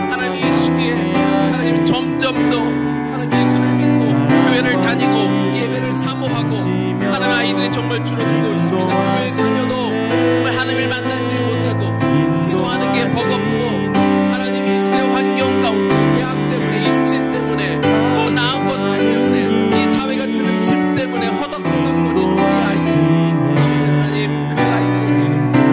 하나님 이 시기에 하나님 점점 더 하나님 예수를 믿고 교회를 다니고 예배를 사모하고 하나님 아이들이 정말 줄어들고 있습니다. 교회 다녀도 정말 하나님을 만나지 못하고 기도하는 게 버겁고 하나님 이 시대 환경 가운데 대학 때문에 20세 때문에 또 나은 것들 때문에 이 사회가 주는 짐 때문에 허덕허덕거리는 우리 아이들 하나님 그 아이들에게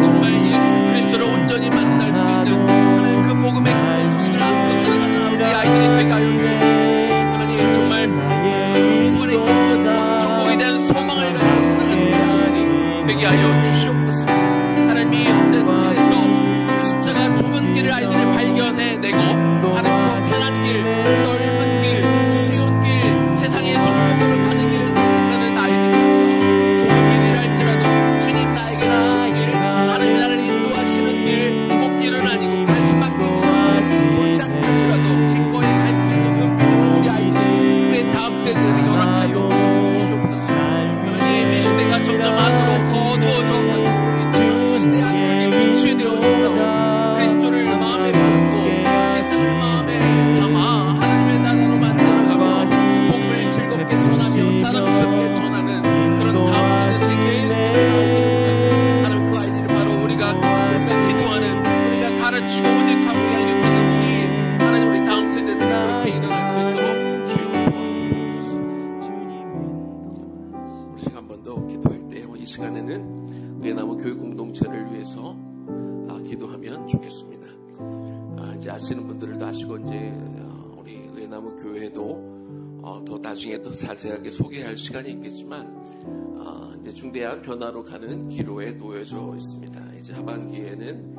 정말 예수 그리스도를 온전히 만날 수 있는 하나님 그 복음의 기쁜 소식을 안고 살아가는 우리 아이들이 되게 하여 주시옵소서. 하나님 정말 부활의 기쁨과 천국에 대한 소망을 가지고 살아가는 우리 아이들이 되게 하여 주시옵소서. 하나님이 없는 길에서 그 십자가 좁은 길을 아이들이 발견해내고 하나님 더 편한 길, 넓은 길, 쉬운 길, 세상의 성공으로 가는 길을 선택하는 아이들이 좁은 길이라 할지라도 주님 나에게 주신 길, 하나님 나를 인도하시는 길, 꽃길은 아니고 갈 수밖에 없는 외치고 오직 감동이 이룩하는 분이 하나님 우리 다음 세대들이 그렇게 일어날 수 있도록 주여 도와주옵소서. 우리 한 번 더 기도할 때 이 시간에는 의나무 교육 공동체를 위해서 기도하면 좋겠습니다. 이제 아시는 분들도 아시고 이제 우리 의나무 교회도 더 나중에 더 자세하게 소개할 시간이 있겠지만 이제 중대한 변화로 가는 기로에 놓여져 있습니다. 이제 하반기에는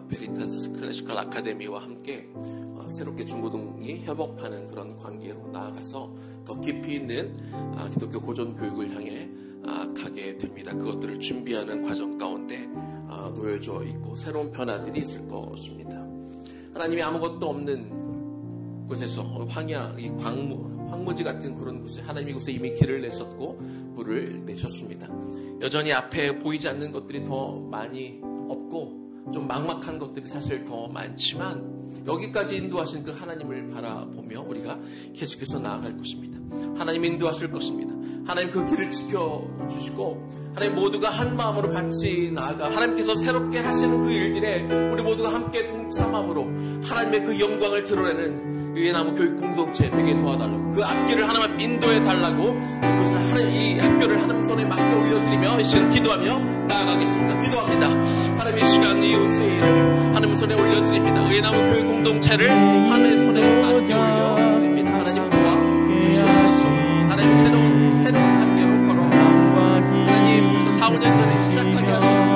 베리타스 클래시컬 아카데미와 함께 새롭게 중고등이 협업하는 그런 관계로 나아가서 더 깊이 있는 기독교 고전 교육을 향해 가게 됩니다. 그것들을 준비하는 과정 가운데 놓여져 있고 새로운 변화들이 있을 것입니다. 하나님이 아무것도 없는 곳에서 황야, 이 황무지 같은 그런 곳에 하나님이 그곳에 이미 길을 내셨고 물을 내셨습니다. 여전히 앞에 보이지 않는 것들이 더 많이 없고 좀 막막한 것들이 사실 더 많지만 여기까지 인도하신 그 하나님을 바라보며 우리가 계속해서 나아갈 것입니다. 하나님 인도하실 것입니다. 하나님 그 길을 지켜주시고 하나님 모두가 한 마음으로 같이 나아가 하나님께서 새롭게 하시는 그 일들에 우리 모두가 함께 동참함으로 하나님의 그 영광을 드러내는 의나무 교육 공동체 되게 도와달라고 그 앞길을 하나님 인도해 달라고 그것을 하나님 이 학교를 하나님 손에 맡겨 올려드리며 이 시간 기도하며 나아가겠습니다. 기도합니다. 하나님 이 시간 이 요새를 하나님 손에 올려드립니다. 의나무 교육 공동체를 하나님의 손에 맡겨 올려드립니다. 하나님 도와 주시옵소서. 하나님 새로운 단계로 걸어갑니다. 하나님 벌써 4-5년 전에 시작하게 하셨고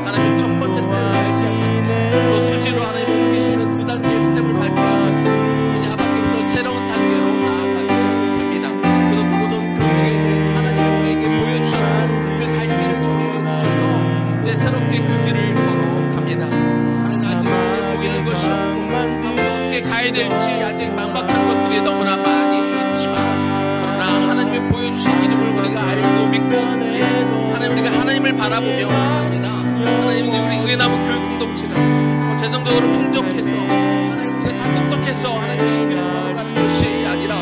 하나님 첫 번째 스텝을 밟게 하셨고 또 수지로 하나님 옮기시는 2단계의 스텝을 밟게 하셨고 이제 하반기부터 새로운 단계로 나아가게 됩니다. 그래서 그 고전 교육에 대해서 하나님이 우리에게 보여주셨고 그 갈 길을 정해주셔서 이제 새롭게 그 길을 걸어갑니다. 하나님 아직 눈에 보이는 것이 없고 어떻게 가야 될지 아직 막막한 것들이 너무나 많이 있지만 하나님이 보여주신 이름을 우리가 알고 믿고 하나님 우리가 하나님을 바라보며 갑니다. 하나님 우리 의나무 교육 공동체가 재정적으로 풍족해서 하나님 우리가 다 똑똑해서 하나님의 길을 걸어가는 것이 아니라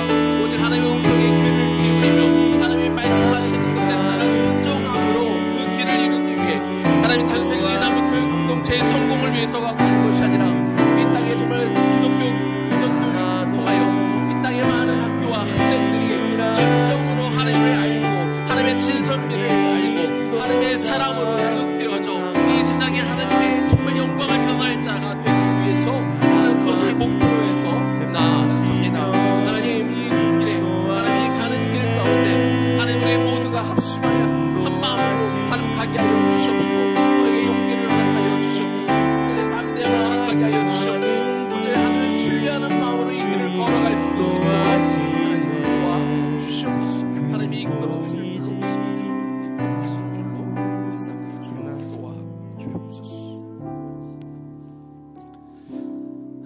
오직 하나님의 음성에 귀를 기울이며 하나님이 말씀하시는 것에 따라 순종함으로 그 길을 이루기 위해 하나님 단순히 의나무 교육 공동체의 성공을 위해서가 가는 것이 아니라 이 땅에 정말 기독교 고전교육을 통하여 이 땅에 많은 학교와 학생들이 진정으로 하나님을 알고 하나님의 진선미를 알고 하나님의 사랑으로 자극되어져 이 세상에 하나님의 정말 영광을 드러날 자가 되기 위해서 하나님 그것을 목표로 해서 나아갑니다. 하나님 이 길에 하나님이 가는 길 가운데 하나님 우리 모두가 합심하여 한 마음으로 하나님 가게 하여 주시옵시고 우리에게 용기를 허락하여 주시옵소서 우리에게 담대함을 허락하게 하여 주시옵소서 오늘 하나님을 신뢰하는 마음으로 이 길을 걸어갈 수 있도록 하나님이 이끌어 가실 줄로 믿습니다. 이끌어 가실 줄로 믿습니다. 주님 도와주옵소서.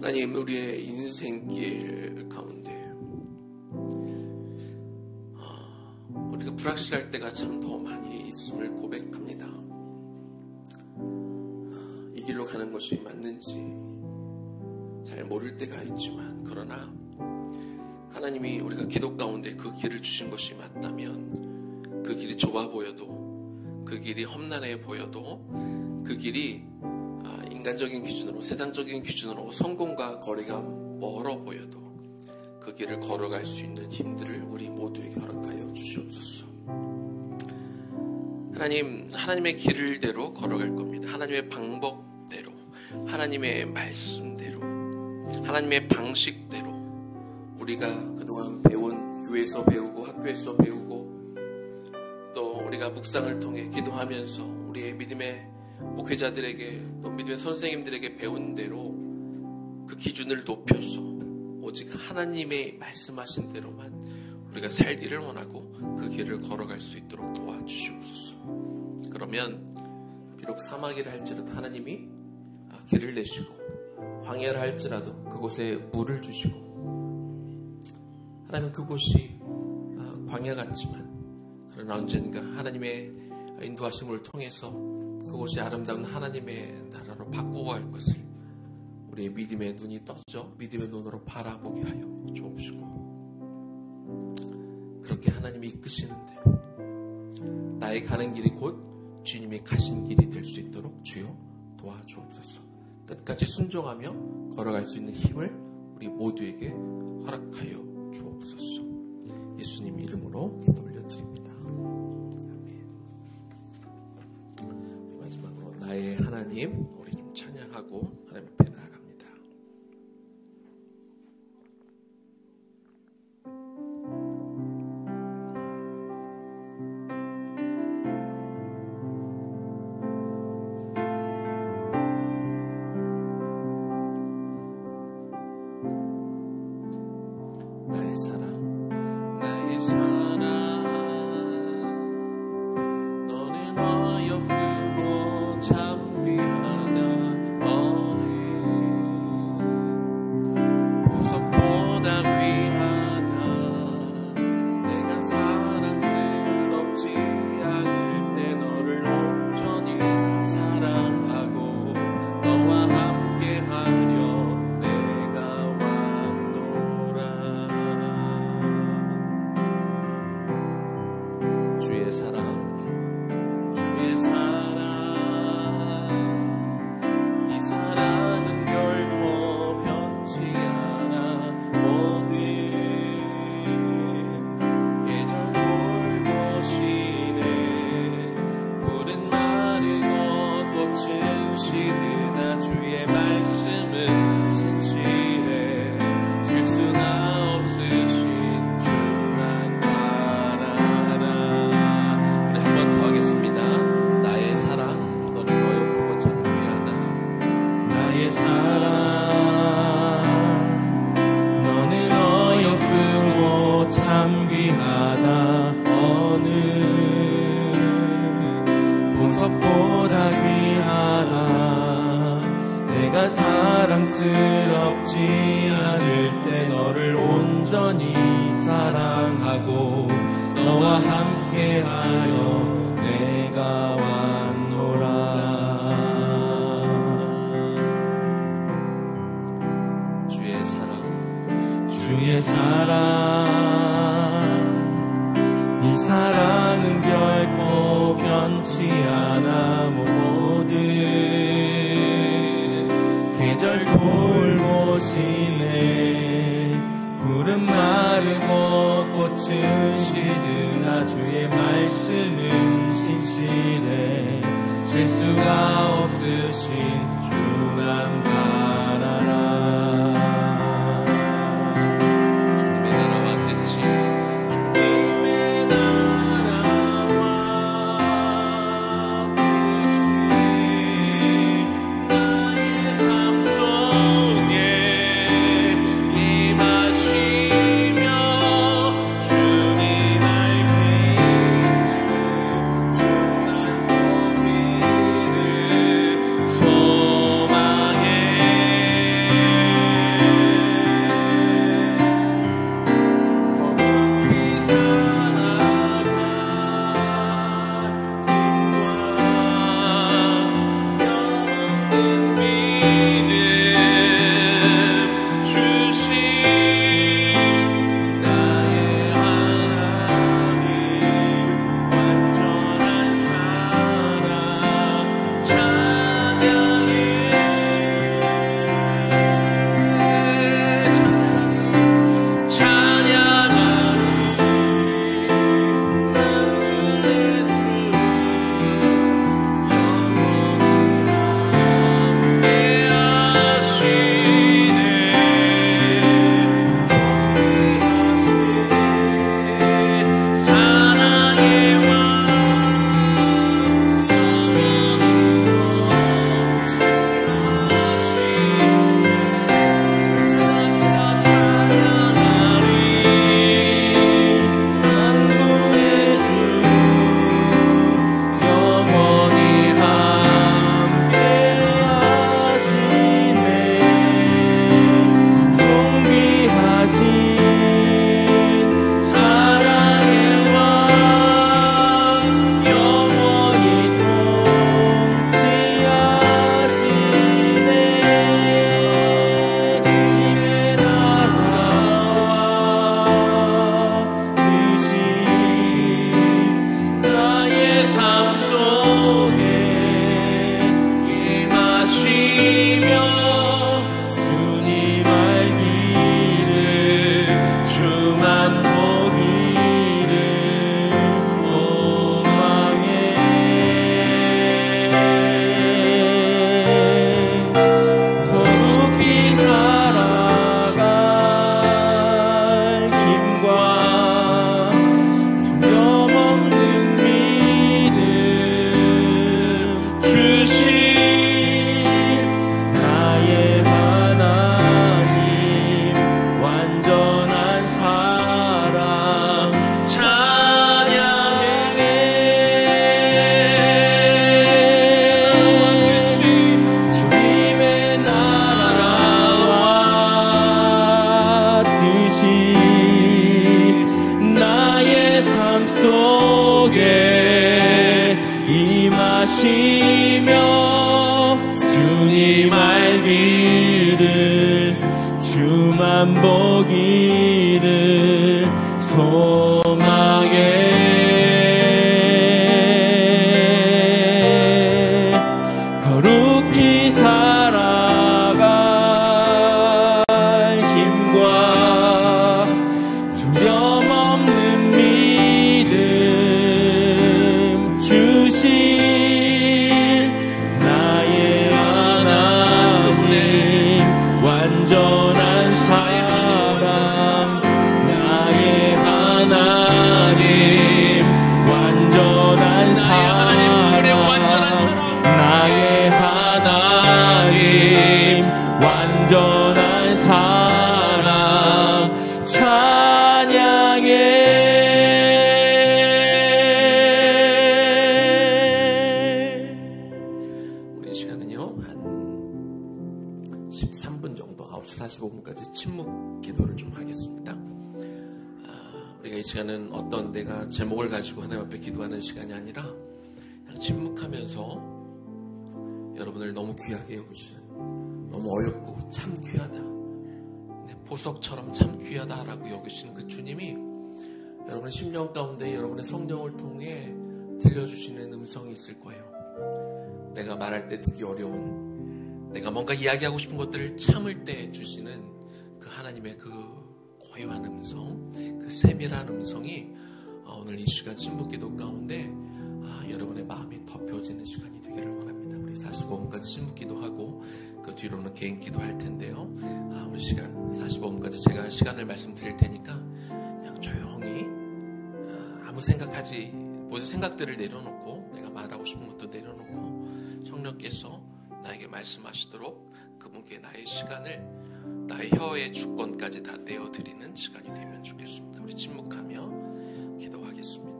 하나님 우리의 인생길 가운데 우리가 불확실할 때가 참 더 많이 있음을 고백합니다. 이 길로 가는 것이 맞는지 잘 모를 때가 있지만 그러나 하나님이 우리가 기도 가운데 그 길을 주신 것이 맞다면 그 길이 좁아 보여도 그 길이 험난해 보여도 그 길이 인간적인 기준으로 세상적인 기준으로 성공과 거리가 멀어 보여도 그 길을 걸어갈 수 있는 힘들을 우리 모두에게 허락하여 주시옵소서. 하나님의 길대로 걸어갈 겁니다. 하나님의 방법대로 하나님의 말씀대로 하나님의 방식대로 우리가 그동안 배운 교회에서 배우고 학교에서 배우고 또 우리가 묵상을 통해 기도하면서 우리의 믿음의 목회자들에게 또 믿음의 선생님들에게 배운 대로 그 기준을 높여서 오직 하나님의 말씀하신 대로만 우리가 살기를 원하고 그 길을 걸어갈 수 있도록 도와주시옵소서. 그러면 비록 사막이라 할지라도 하나님이 길을 내시고 광야라 할지라도 그곳에 물을 주시고 하나님 그곳이 광야 같지만 그러나 언젠가 하나님의 인도하심을 통해서 그곳이 아름다운 하나님의 나라로 바꾸어 갈 것을 우리의 믿음의 눈이 떠져 믿음의 눈으로 바라보게 하여 주옵시고 그렇게 하나님이 이끄시는 대로 나의 가는 길이 곧 주님이 가신 길이 될 수 있도록 주여 도와주옵소서. 끝까지 순종하며 걸어갈 수 있는 힘을 우리 모두에게 허락하여 주옵소서. 예수님 이름으로 기도 올려드립니다. 아멘. 마지막으로 나의 하나님, 우리 좀 찬양하고 하나님 앞에 나아갑니다. 사랑스럽지 않을 때 너를 온전히 사랑하고 너와 함께하여 내가 왔노라. 주의 사랑 이 사랑은 결코 변치 않아. 모든 계절 돌보시네. 푸른 마르고 꽃은 시드나 주의 말씀은 신실해. 실수가 없으신 주만 바라라. 주님의 나라와 뜻이 소망의 주만 보기를 소망해. 거룩히 살아갈 힘과 두려움 없는 믿음 주신 나의 하나님, 완전한 사랑, 나의 하나님, 완전한 사랑, 나의 하나님, 완전한 사랑 찬양해. 우리 시간은요 한 13분 정도, 9시 45분까지 침묵 기도를 좀 하겠습니다. 우리가 이 시간은 어떤 내가 제목을 가지고 하나님 앞에 기도하는 시간이 아니라 그냥 침묵하면서 여러분을 너무 귀하게 여기시는, 너무 어렵고 참 귀하다, 보석처럼 참 귀하다라고 여기시는 그 주님이 여러분의 심령 가운데 여러분의 성령을 통해 들려주시는 음성이 있을 거예요. 내가 말할 때 듣기 어려운, 내가 뭔가 이야기하고 싶은 것들을 참을 때 주시는 그 하나님의 그 고요한 음성, 그 세밀한 음성이 오늘 이 시간 침묵기도 가운데 여러분의 마음이 덮여지는 시간이 되기를 원합니다. 우리 45분까지 침묵기도 하고 그 뒤로는 개인기도 할 텐데요. 우리 시간 45분까지 제가 시간을 말씀드릴 테니까 그냥 조용히 아무 생각하지, 모든 생각들을 내려놓고 내가 말하고 싶은 것도 내려놓고 성령께서 나에게 말씀하시도록 그분께 나의 시간을, 나의 혀의 주권까지 다 내어드리는 시간이 되면 좋겠습니다. 우리 침묵하며 기도하겠습니다.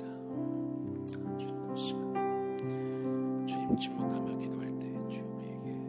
주님, 침묵하며 기도할 때 주여 우리에게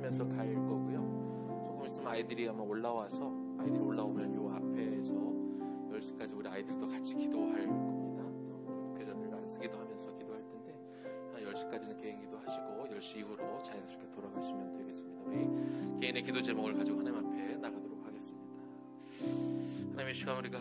기도하면서 갈 거고요. 조금 있으면 아이들이 아마 올라와서 아이들이 올라오면 요 앞에서 10시까지 우리 아이들도 같이 기도할 겁니다. 또 목회자들 안쓰기도 하면서 기도할 텐데 한 10시까지는 개인 기도하시고 10시 이후로 자연스럽게 돌아가시면 되겠습니다. 우리 개인의 기도 제목을 가지고 하나님 앞에 나가도록 하겠습니다. 하나님의 시간 우리가